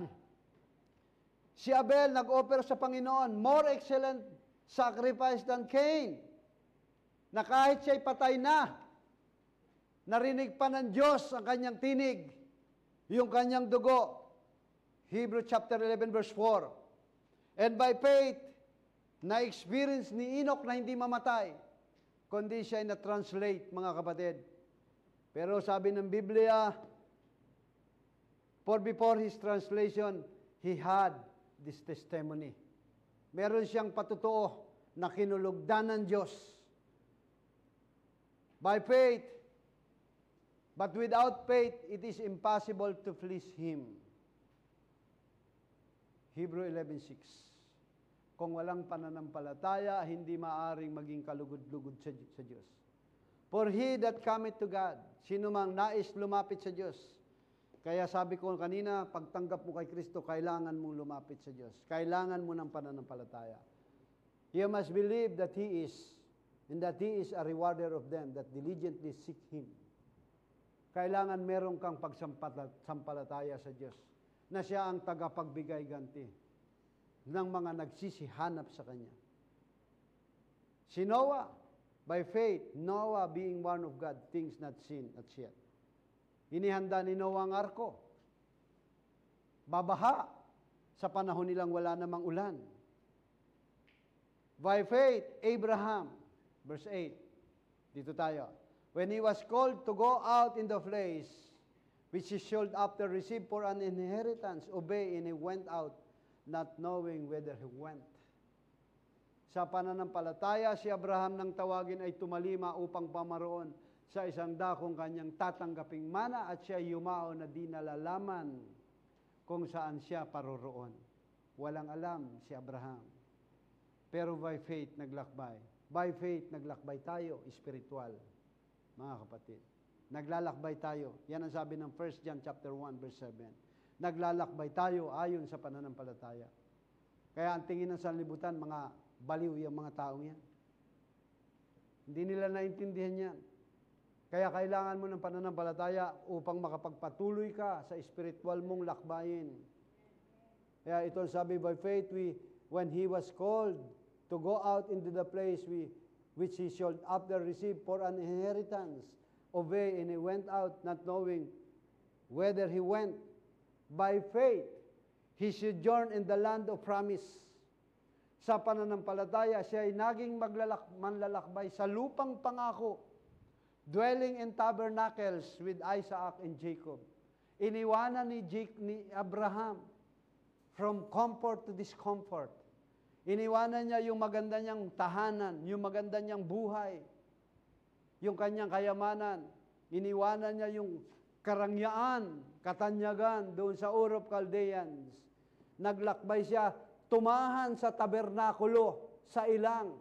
si Abel nag-offer sa Panginoon, more excellent sacrifice than Cain, na kahit siya'y patay na, narinig pa ng Diyos ang kanyang tinig, yung kanyang dugo. Hebrews chapter 11 verse 4. And by faith, na-experience ni Enoch na hindi mamatay, kundi siya ay na-translate, mga kapatid. Pero sabi ng Biblia, for before his translation, he had this testimony. Meron siyang patutuo na kinulugdan ng Diyos. By faith, but without faith, it is impossible to please Him. Hebrew 11:6. Kung walang pananampalataya, hindi maaring maging kalugod-lugod sa Diyos. For he that cometh to God, sino mang nais lumapit sa Diyos. Kaya sabi ko kanina, pagtanggap mo kay Kristo, kailangan mong lumapit sa Diyos. Kailangan mo ng pananampalataya. You must believe that He is, and that He is a rewarder of them that diligently seek Him. Kailangan meron kang pagsampalataya sa Diyos, na siya ang tagapagbigay ganti ng mga nagsisihanap sa Kanya. Si Noah, by faith, Noah being born of God, things not seen at yet. Inihanda ni Noah ang arko. Babaha sa panahon nilang wala namang ulan. By faith, Abraham, verse 8, dito tayo. When he was called to go out in the place which he should after receive for an inheritance, obey, and he went out, not knowing whither he went. Sa pananampalataya, si Abraham nang tawagin ay tumalima upang pamaroon sa isang dakong kanyang tatanggaping mana at siya yumao na di nalalaman kung saan siya paroroon. Walang alam si Abraham. Pero by faith naglakbay. By faith naglakbay tayo, spiritual, mga kapatid. Naglalakbay tayo. Yan ang sabi ng 1 John chapter 1 verse 7. Naglalakbay tayo ayon sa pananampalataya. Kaya ang tingin ng sanlibutan, mga baliw yung mga taong yan. Hindi nila naintindihan yan. Kaya kailangan mo ng pananampalataya upang makapagpatuloy ka sa spiritual mong lakbayin. Kaya ito sabi, by faith, when he was called to go out into the place which he should after receive for an inheritance, obey, and he went out not knowing whither he went. By faith, he sojourned in the land of promise. Sa pananampalataya, siya ay naging manlalakbay sa lupang pangako, dwelling in tabernacles with Isaac and Jacob. Iniwanan ni Abraham from comfort to discomfort. Iniwanan niya yung maganda niyang tahanan, yung maganda niyang buhay, yung kanyang kayamanan. Iniwanan niya yung karangyaan, katanyagan doon sa Ur of Chaldeans. Naglakbay siya, tumahan sa tabernakulo, sa ilang.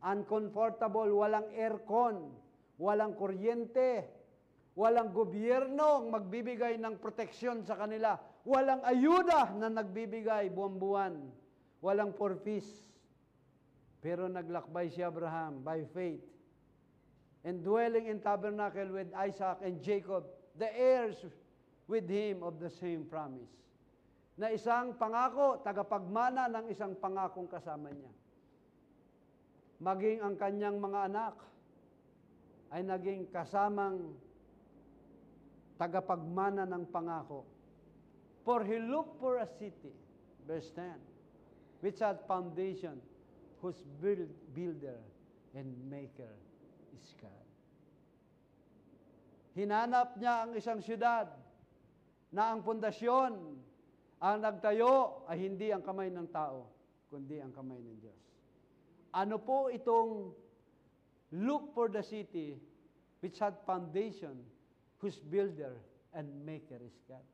Uncomfortable, walang aircon, walang kuryente, walang gobyerno ang magbibigay ng proteksyon sa kanila, walang ayuda na nagbibigay buwan-buwan, walang porfis. Pero naglakbay si Abraham by faith, and dwelling in tabernacle with Isaac and Jacob, the heirs with him of the same promise. Na isang pangako, tagapagmana ng isang pangakong kasama niya. Maging ang kanyang mga anak ay naging kasamang tagapagmana ng pangako. For he looked for a city, verse 10, which had foundation, whose builder and maker is God. Hinanap niya ang isang syudad na ang pundasyon, ang nagtayo ay hindi ang kamay ng tao, kundi ang kamay ng Diyos. Ano po itong look for the city which had foundation, whose builder and maker is God?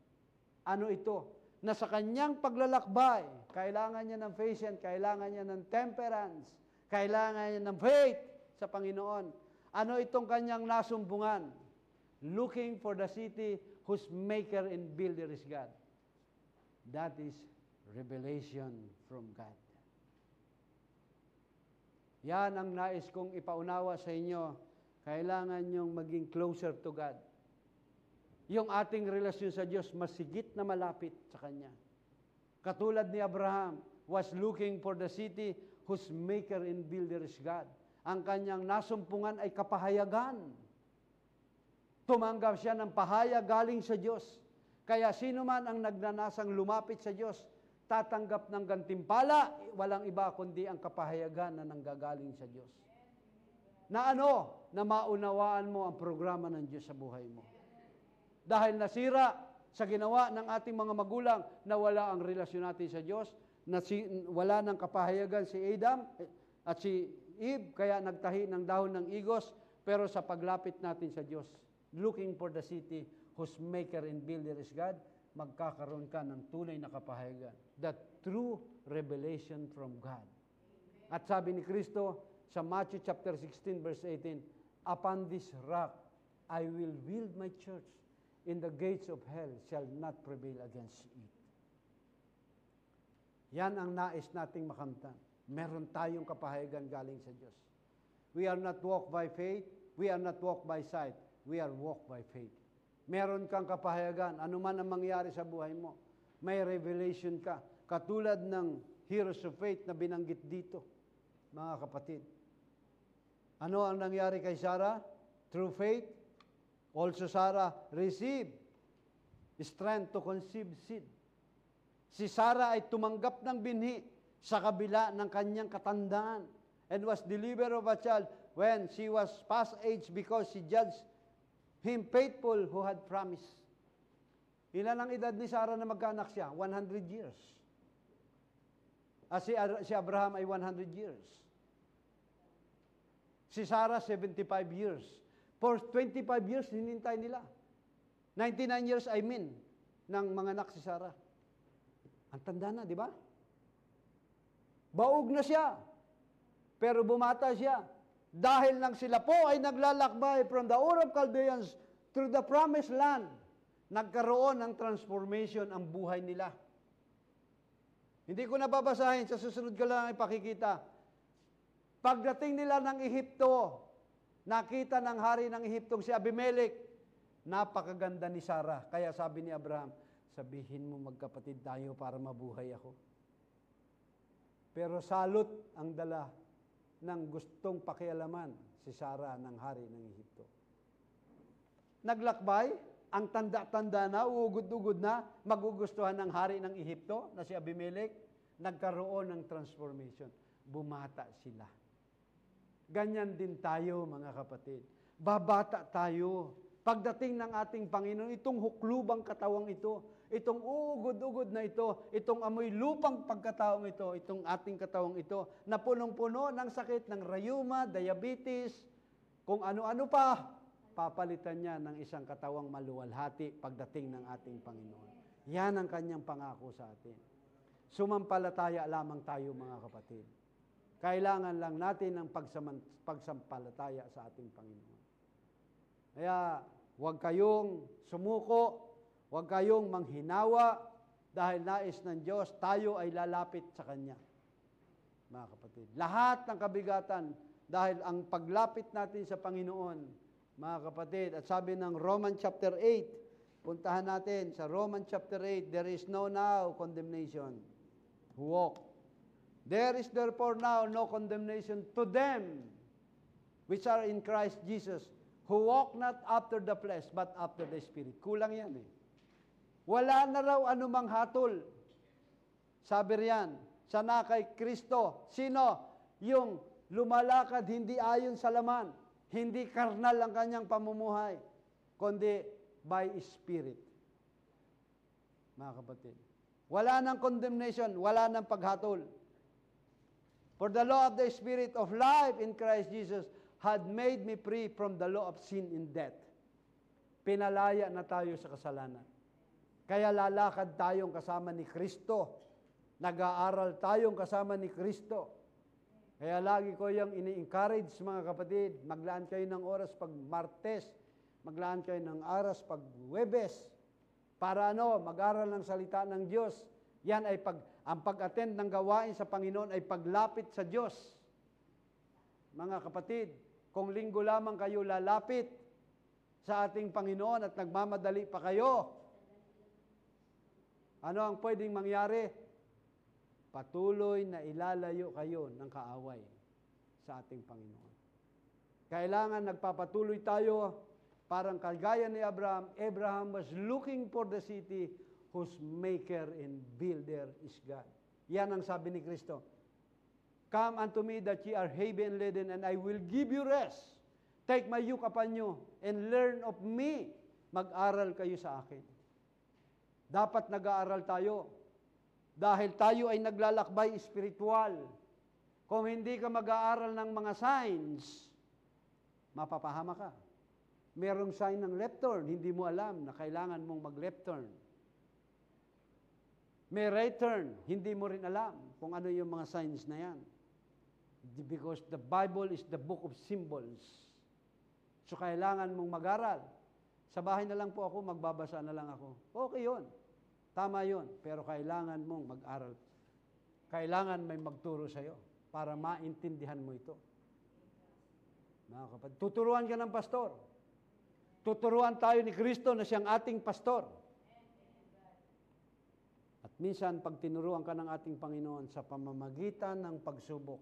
Ano ito? Na sa kanyang paglalakbay, kailangan niya ng patience, kailangan niya ng temperance, kailangan niya ng faith sa Panginoon. Ano itong kanyang nasumbungan? Looking for the city whose maker and builder is God. That is revelation from God. Yan ang nais kong ipaunawa sa inyo. Kailangan niyong maging closer to God. Yung ating relasyon sa Diyos, masigit na malapit sa Kanya. Katulad ni Abraham, was looking for the city whose maker and builder is God. Ang kanyang nasumpungan ay kapahayagan. Tumanggap siya ng pahayag galing sa Diyos. Kaya sino man ang nagnanasang lumapit sa Diyos, tatanggap ng gantimpala, walang iba kundi ang kapahayagan na nanggagaling sa Diyos. Na ano? Na maunawaan mo ang programa ng Diyos sa buhay mo. Dahil nasira sa ginawa ng ating mga magulang na wala ang relasyon natin sa Diyos, wala ng kapahayagan si Adam at si Eve, kaya nagtahi ng dahon ng igos, pero sa paglapit natin sa Diyos, looking for the city whose maker and builder is God, magkakaroon ka ng tunay na kapahayagan. The true revelation from God. At sabi ni Kristo sa Matthew chapter 16 verse 18, upon this rock I will build my church, in the gates of hell shall not prevail against it. Yan ang nais nating makamtan. Meron tayong kapahayagan galing sa Diyos. We are not walk by faith, we are not walk by sight, we are walk by faith. Meron kang kapahayagan, ano man ang mangyari sa buhay mo, may revelation ka, katulad ng heroes of faith na binanggit dito, mga kapatid. Ano ang nangyari kay Sarah? Through faith, also Sarah received strength to conceive seed. Si Sarah ay tumanggap ng binhi sa kabila ng kanyang katandaan and was delivered of a child when she was past age because she judged him faithful who had promised. Ilan ang edad ni Sarah na magkaanak siya? 100 years. Si Abraham ay 100 years. Si Sarah, 75 years. For 25 years, hinintay nila. 99 years, ng mga anak si Sarah. Ang tanda na, di ba? Baog na siya. Pero bumata siya. Dahil lang sila po ay naglalakbay from the Ur of Chaldeans through the promised land, nagkaroon ng transformation ang buhay nila. Hindi ko na babasahin, sa susunod ko lang ipakikita. Pagdating nila ng Ehipto, nakita ng hari ng Ehiptong si Abimelech, napakaganda ni Sarah. Kaya sabi ni Abraham, sabihin mo magkapatid tayo para mabuhay ako. Pero salot ang dala ng gustong pakialaman si Sarah ng hari ng Ehipto. Naglakbay, ang tanda-tanda na, uugod-ugod na, magugustuhan ng hari ng Ehipto na si Abimelech, nagkaroon ng transformation. Bumata sila. Ganyan din tayo, mga kapatid. Babata tayo. Pagdating ng ating Panginoon, itong huklubang katawang ito, itong uugod-ugod na ito, itong amoy lupang pagkataong ito, itong ating katawang ito, na punong-puno ng sakit ng rayuma, diabetes, kung ano-ano pa, papalitan niya ng isang katawang maluwalhati pagdating ng ating Panginoon. Yan ang kanyang pangako sa atin. Sumampalataya lamang tayo, mga kapatid. Kailangan lang natin ng pagsampalataya sa ating Panginoon. Kaya, huwag kayong sumuko, huwag kayong manghinawa, dahil nais ng Diyos, tayo ay lalapit sa Kanya. Mga kapatid, lahat ng kabigatan, dahil ang paglapit natin sa Panginoon, mga kapatid, at sabi ng Romans chapter 8, puntahan natin sa Romans chapter 8, there is no now condemnation. Walk. There is therefore now no condemnation to them which are in Christ Jesus, who walk not after the flesh, but after the Spirit. Kulang yan eh. Wala na raw anumang hatol. Sabi riyan, sana kay Kristo. Sino? Yung lumalakad hindi ayon sa laman. Hindi karnal ang kanyang pamumuhay, kundi by Spirit. Mga kapatid. Wala nang condemnation, wala nang paghatol. For the law of the Spirit of life in Christ Jesus had made me free from the law of sin and death. Pinalaya na tayo sa kasalanan. Kaya lalakad tayong kasama ni Kristo. Nag-aaral tayong kasama ni Kristo. Kaya lagi ko yung ini-encourage mga kapatid, maglaan kayo ng oras pag Martes, maglaan kayo ng oras pag Huwebes, para mag-aral ng salita ng Diyos. Yan ay ang pag-attend ng gawain sa Panginoon ay paglapit sa Diyos. Mga kapatid, kung linggo lamang kayo lalapit sa ating Panginoon at nagmamadali pa kayo, ano ang pwedeng mangyari? Patuloy na ilalayo kayo ng kaaway sa ating Panginoon. Kailangan nagpapatuloy tayo, parang kagaya ni Abraham. Abraham was looking for the city whose maker and builder is God. Yan ang sabi ni Kristo. Come unto me that ye are heavy and laden, and I will give you rest. Take my yoke upon you, and learn of me. Mag-aral kayo sa akin. Dapat nag-aaral tayo. Dahil tayo ay naglalakbay espiritual. Kung hindi ka mag-aaral ng mga signs, mapapahama ka. Merong sign ng left turn, hindi mo alam na kailangan mong mag-left turn. May right turn, hindi mo rin alam kung ano yung mga signs na yan. Because the Bible is the book of symbols. So kailangan mong mag-aral. Sa bahay na lang po ako, magbabasa na lang ako. Okay yun. Tama yun. Pero kailangan mong mag-aral. Kailangan may magturo sa'yo para maintindihan mo ito. Mga kapatid, tuturuan ka ng pastor. Tuturuan tayo ni Kristo na siyang ating pastor. At minsan, pag tinuruan ka ng ating Panginoon sa pamamagitan ng pagsubok,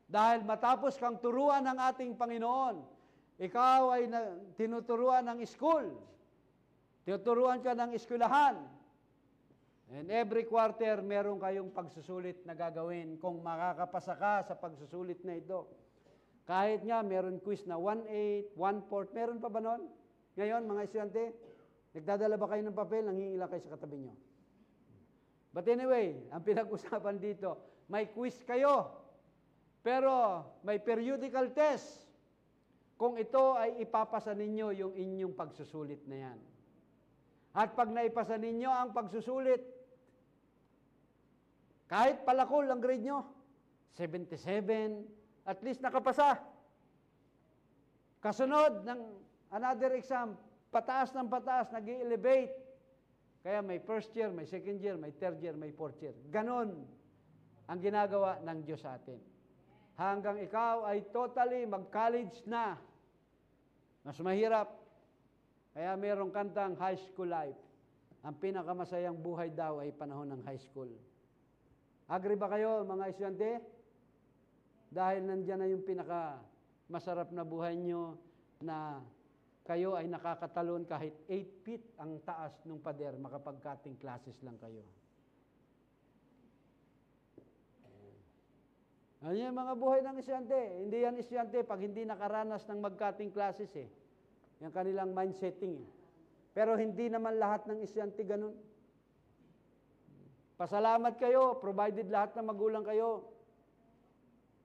dahil matapos kang turuan ng ating Panginoon, ikaw ay tinuturuan ng school. Tinuturuan ka ng eskwelahan. And every quarter, meron kayong pagsusulit na gagawin kung makakapasa ka sa pagsusulit na ito. Kahit nga, meron quiz na 1/8, 1/4. Meron pa ba nun? Ngayon, mga estudyante, nagdadala ba kayo ng papel? Nangingila kayo sa katabi nyo. But anyway, ang pinag-usapan dito, may quiz kayo. Pero may periodical test. Kung ito ay ipapasa ninyo yung inyong pagsusulit na yan. At pag naipasa ninyo ang pagsusulit, kahit palakol ang grade nyo, 77, at least nakapasa. Kasunod ng another exam, pataas ng pataas, nag-i-elevate. Kaya may first year, may second year, may third year, may fourth year. Ganon ang ginagawa ng Diyos sa atin. Hanggang ikaw ay totally mag-college na. Mas mahirap. Kaya merong kantang high school life. Ang pinakamasayang buhay daw ay panahon ng high school. Agree ba kayo, mga estudyante? Dahil nandyan na yung pinakamasarap na buhay nyo na kayo ay nakakatalon kahit 8 feet ang taas ng pader, makapag-cutting classes lang kayo. Ano yung mga buhay ng estudyante? Hindi yan estudyante pag hindi nakaranas ng mag-cutting classes eh. Yung kanilang mind setting eh. Pero hindi naman lahat ng estudyante ganun. Pasalamat kayo, provided lahat ng magulang kayo.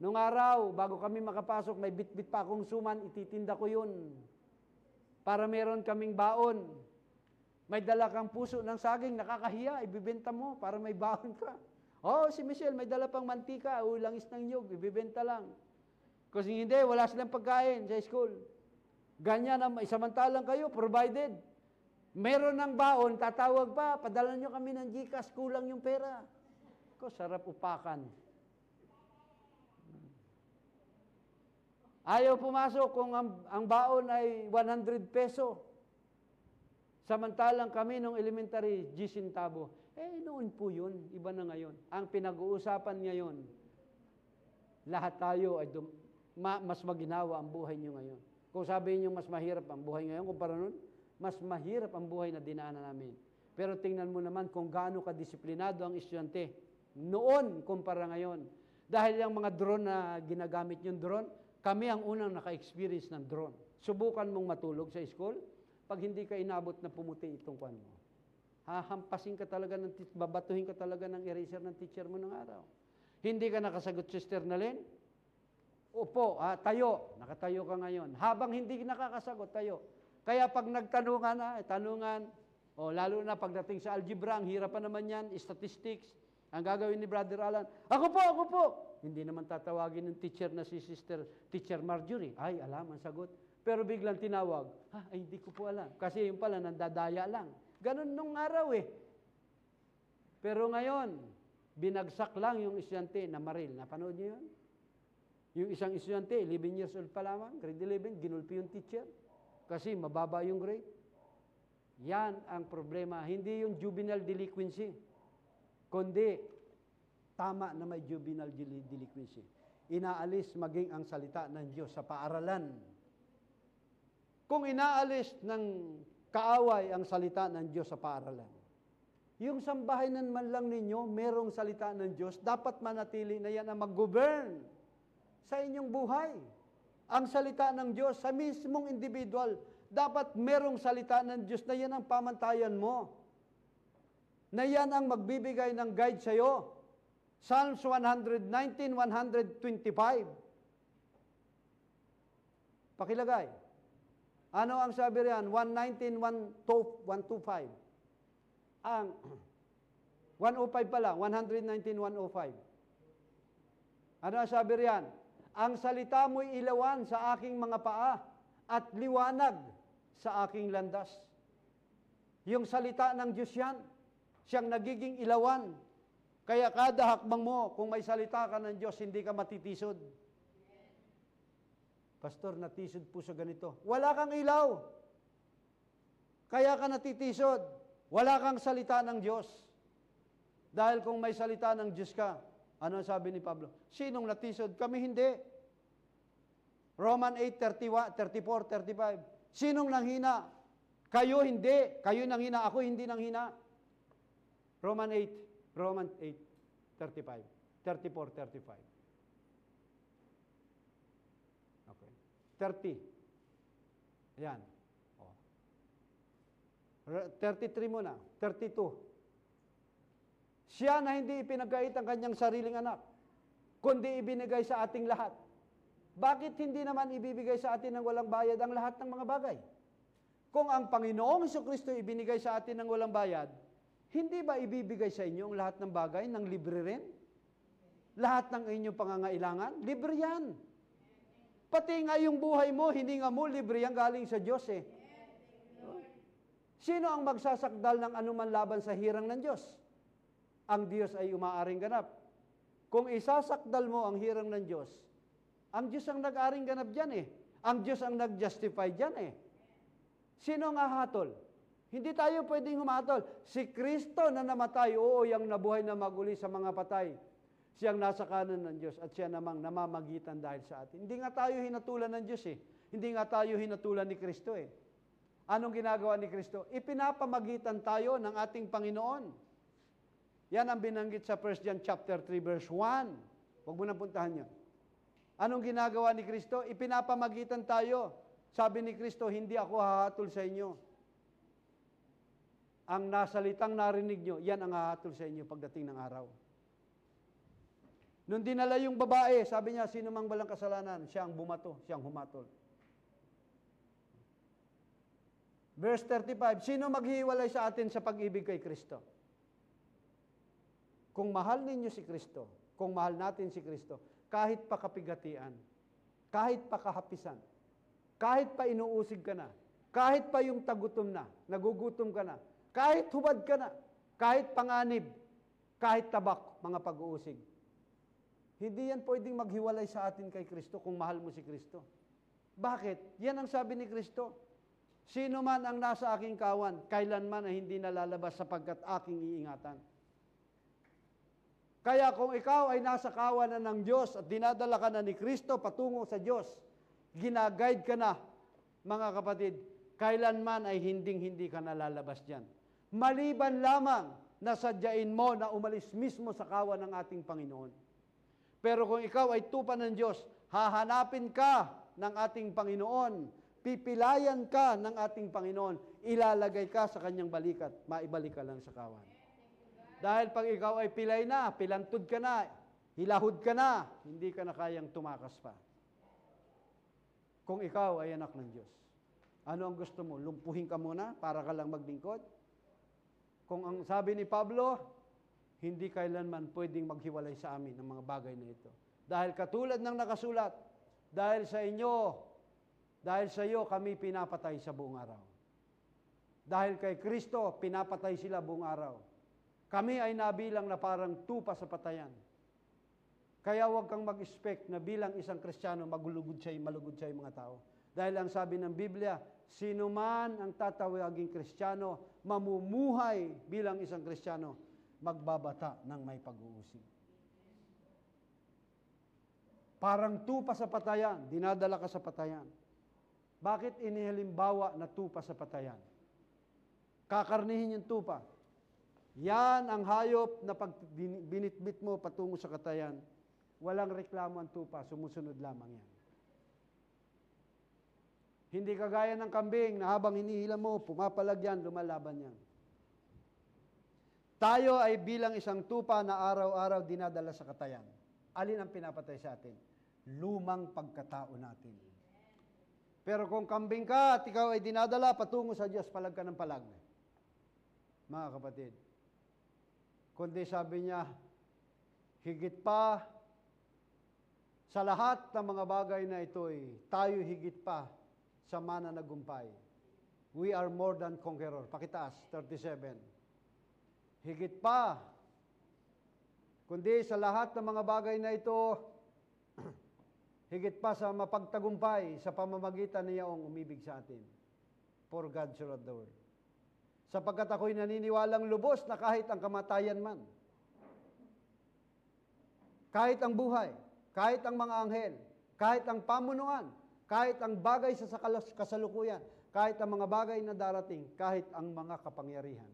Nung araw, bago kami makapasok, may bit-bit pa akong suman, ititinda ko yun. Para meron kaming baon. May dala kang puso ng saging, nakakahiya, ibibenta mo para may baon ka. Oh, si Michelle, may dala pang mantika, o langis ng nyug, ibibenta lang. Kasi hindi, wala silang pagkain sa school. Ganyan, samantalang kayo, provided. Meron ng baon, tatawag pa, padala nyo kami ng GCash, kulang yung pera. Ko, sarap upakan. Ayaw pumasok kung ang baon ay 100 peso. Samantalang kami nung elementary, 10 centavo. Noon po yun, iba na ngayon. Ang pinag-uusapan ngayon, lahat tayo ay mas maginawa ang buhay nyo ngayon. Kung sabihin niyo mas mahirap ang buhay ngayon kumpara noon, mas mahirap ang buhay na dinaanan namin. Pero tingnan mo naman kung gaano kadisiplinado ang estudyante noon kumpara ngayon. Dahil yung mga drone na ginagamit yung drone, kami ang unang naka-experience ng drone. Subukan mong matulog sa school, pag hindi ka inabot na pumuti itong kwan mo. Hahampasin ka talaga, babatuhin ka talaga ng eraser ng teacher mo ng araw. Hindi ka nakasagot, Sister Nalyn? Opo, tayo. Nakatayo ka ngayon. Habang hindi nakakasagot, tayo. Kaya pag nagtanungan tanungan, lalo na pagdating sa algebra, ang hirap pa naman yan, statistics, ang gagawin ni Brother Alan, ako po. Hindi naman tatawagin ng teacher na si Teacher Marjorie. Ay, alam ang sagot. Pero biglang tinawag, hindi ko po alam. Kasi yung pala, nandadaya lang. Ganon nung araw eh. Pero ngayon, binagsak lang yung estudyante na Maril. Napanood niyo yun? Yung isang estudyante, 11 years old pa lamang, grade 11, ginulpi yung teacher. Kasi mababa yung grade. Yan ang problema. Hindi yung juvenile delinquency, kundi tama na may juvenile delinquency. Inaalis maging ang salita ng Diyos sa paaralan. Kung inaalis ng kaaway ang salita ng Diyos sa paaralan, yung sambahayan man lang ninyo, merong salita ng Diyos, dapat manatili na yan ang mag-govern sa inyong buhay. Ang salita ng Diyos sa mismong individual, dapat merong salita ng Diyos na yan ang pamantayan mo. Na yan ang magbibigay ng guide sa iyo. Psalms 119, 125. Pakilagay. Ano ang sabi riyan? 119, 125. Ang 105 pala, 119, 105. Ano ang sabi riyan? Ang salita mo'y ilawan sa aking mga paa at liwanag sa aking landas. Yung salita ng Diyos yan, siyang nagiging ilawan. Kaya kada hakbang mo, kung may salita ka ng Diyos, hindi ka matitisod. Pastor, natisod po sa ganito. Wala kang ilaw. Kaya ka natitisod. Wala kang salita ng Diyos. Dahil kung may salita ng Diyos ka, ano sabi ni Pablo? Sinong natisod? Kami hindi. Roman 8, 34, 35. Sinong nanghina? Kayo hindi. Kayo nanghina. Ako hindi nanghina. Roman 8, 35. 34, 35. Okay. 30. Ayan. 33 muna. 32. Siya na hindi ipinagkait ang kanyang sariling anak, kundi ibinigay sa ating lahat. Bakit hindi naman ibibigay sa atin ng walang bayad ang lahat ng mga bagay? Kung ang Panginoong Jesucristo ibinigay sa atin ng walang bayad, hindi ba ibibigay sa inyo ang lahat ng bagay ng libre rin? Lahat ng inyong pangangailangan? Libre yan. Pati nga yung buhay mo, hindi nga mo, libre yan galing sa Diyos eh. Sino ang magsasakdal ng anuman laban sa hirang ng Diyos? Ang Diyos ay umaaring ganap. Kung isasakdal mo ang hirang ng Diyos, ang Diyos ang nag-aring ganap dyan eh. Ang Diyos ang nag-justify dyan eh. Sino ang hahatol? Hindi tayo pwedeng humatol. Si Kristo na namatay, oo, yung nabuhay na maguli sa mga patay. Siyang nasa kanan ng Diyos at siya namang namamagitan dahil sa atin. Hindi nga tayo hinatulan ng Diyos eh. Hindi nga tayo hinatulan ni Kristo eh. Anong ginagawa ni Kristo? Ipinapamagitan tayo ng ating Panginoon. Yan ang binanggit sa 1 John chapter 3 verse 1. Huwag mo na puntahan yan. Anong ginagawa ni Kristo? Ipinapamagitan tayo. Sabi ni Kristo, hindi ako hahatol sa inyo. Ang nasalitang narinig nyo, yan ang hahatol sa inyo pagdating ng araw. Nung dinala yung babae, sabi niya, sino mang walang kasalanan, siya ang bumato, siya ang humatol. Verse 35, sino maghiwalay sa atin sa pag-ibig kay Kristo? Kung mahal ninyo si Kristo, kung mahal natin si Kristo, kahit pa kapigatian, kahit pa kahapisan, kahit pa inuusig ka na, kahit pa yung tagutom na, nagugutom ka na, kahit hubad ka na, kahit panganib, kahit tabak, mga pag-uusig. Hindi yan pwedeng maghiwalay sa atin kay Kristo kung mahal mo si Kristo. Bakit? Yan ang sabi ni Kristo. Sino man ang nasa aking kawan, kailanman ay hindi nalalabas sapagkat aking iingatan. Kaya kung ikaw ay nasa kawanan ng Diyos at dinadala ka na ni Kristo patungo sa Diyos, ginaguide ka na mga kapatid, kailanman ay hinding-hindi ka nalalabas dyan. Maliban lamang na sadyain mo na umalis mismo sa kawan ng ating Panginoon. Pero kung ikaw ay tupa ng Diyos, hahanapin ka ng ating Panginoon, pipilayan ka ng ating Panginoon, ilalagay ka sa kanyang balikat, maibalik ka lang sa kawan. Dahil pag ikaw ay pilay na, pilantod ka na, hilahod ka na, hindi ka na kayang tumakas pa. Kung ikaw ay anak ng Diyos. Ano ang gusto mo? Lumpuhin ka muna para ka lang maglingkod? Kung ang sabi ni Pablo, hindi kailanman pwedeng maghiwalay sa amin ng mga bagay na ito. Dahil katulad ng nakasulat, dahil sa iyo kami pinapatay sa buong araw. Dahil kay Kristo, pinapatay sila buong araw. Kami ay nabilang na parang tupa sa patayan. Kaya huwag kang mag-expect na bilang isang Kristiyano, malugod siya yung mga tao. Dahil ang sabi ng Biblia, sino man ang tatawaging Kristiyano, mamumuhay bilang isang Kristiyano, magbabata ng may pag-uusig. Parang tupa sa patayan, dinadala ka sa patayan. Bakit inihalimbawa na tupa sa patayan? Kakarnihin yung tupa. Yan ang hayop na pag binitbit mo patungo sa katayan, walang reklamo ang tupa, sumusunod lamang yan. Hindi kagaya ng kambing na habang hinihila mo, pumapalag yan, lumalaban yan. Tayo ay bilang isang tupa na araw-araw dinadala sa katayan. Alin ang pinapatay sa atin? Lumang pagkatao natin. Pero kung kambing ka at ikaw ay dinadala patungo sa Diyos, palag ka ng palag. Mga kapatid, kundi sabi niya, higit pa sa lahat ng mga bagay na ito'y tayo higit pa sa mananagumpay. We are more than conqueror. Pakitaas, 37. Higit pa, kundi sa lahat ng mga bagay na ito, higit pa sa mapagtagumpay sa pamamagitan niyaong umibig sa atin. For God so loved the world. Sapagkat ako'y naniniwalang lubos na kahit ang kamatayan man, kahit ang buhay, kahit ang mga anghel, kahit ang pamunuan, kahit ang bagay sa kasalukuyan, kahit ang mga bagay na darating, kahit ang mga kapangyarihan,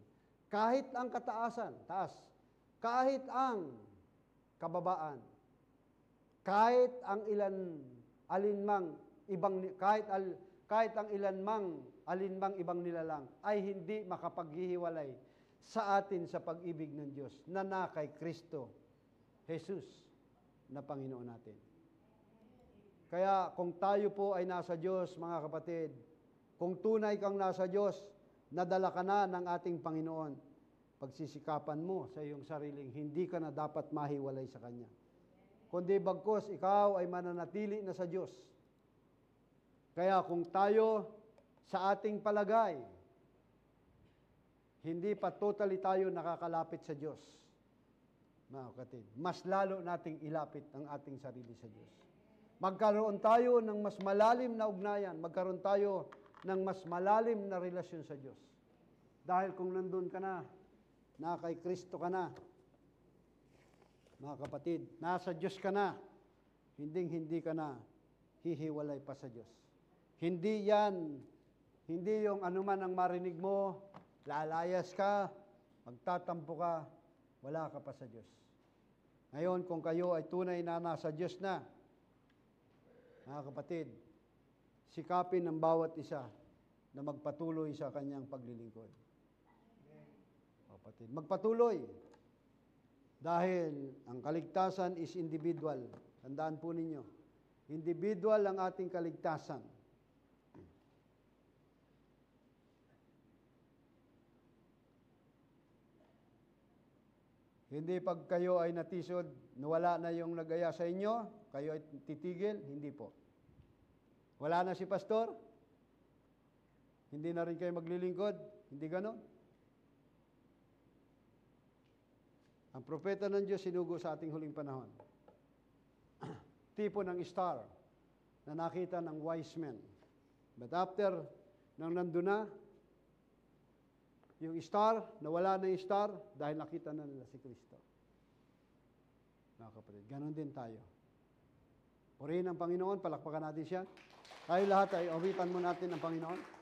kahit ang kataasan, taas, kahit ang kababaan, kahit ang alinmang ibang nilalang ay hindi makapaghihiwalay sa atin sa pag-ibig ng Diyos na kay Kristo Jesus na Panginoon natin. Kaya kung tayo po ay nasa Diyos, mga kapatid, kung tunay kang nasa Diyos, nadala ka na ng ating Panginoon, pagsisikapan mo sa iyong sariling, hindi ka na dapat mahiwalay sa Kanya. Kundi bagkus, ikaw ay mananatili na sa Diyos. Kaya kung tayo sa ating palagay, hindi pa totally tayo nakakalapit sa Diyos, mga kapatid, mas lalo nating ilapit ang ating sarili sa Diyos. Magkaroon tayo ng mas malalim na ugnayan, magkaroon tayo ng mas malalim na relasyon sa Diyos. Dahil kung nandun ka na kay Kristo ka na, mga kapatid, nasa Diyos ka na, hindi ka na hihiwalay pa sa Diyos. Hindi yung anuman ang marinig mo, lalayas ka, magtatampo ka, wala ka pa sa Diyos. Ngayon, kung kayo ay tunay na nasa Diyos na, mga kapatid, sikapin ng bawat isa na magpatuloy sa kanyang paglilingkod. Kapatid, magpatuloy. Dahil ang kaligtasan is individual. Tandaan po ninyo, individual ang ating kaligtasan. Hindi pag kayo ay natisod, nawala na yung nag-aya sa inyo, kayo ay titigil, hindi po. Wala na si pastor, hindi na rin kayo maglilingkod, hindi ganon. Ang propeta ng Diyos sinugo sa ating huling panahon. Tipo ng star na nakita ng wise men. But after, nang nandun na, yung star, nawala na yung star dahil nakita na nila si Kristo. Mga kapatid, ganon din tayo. Purihin ang Panginoon, palakpakan natin siya. Tayo lahat ay awitan mo natin ang Panginoon.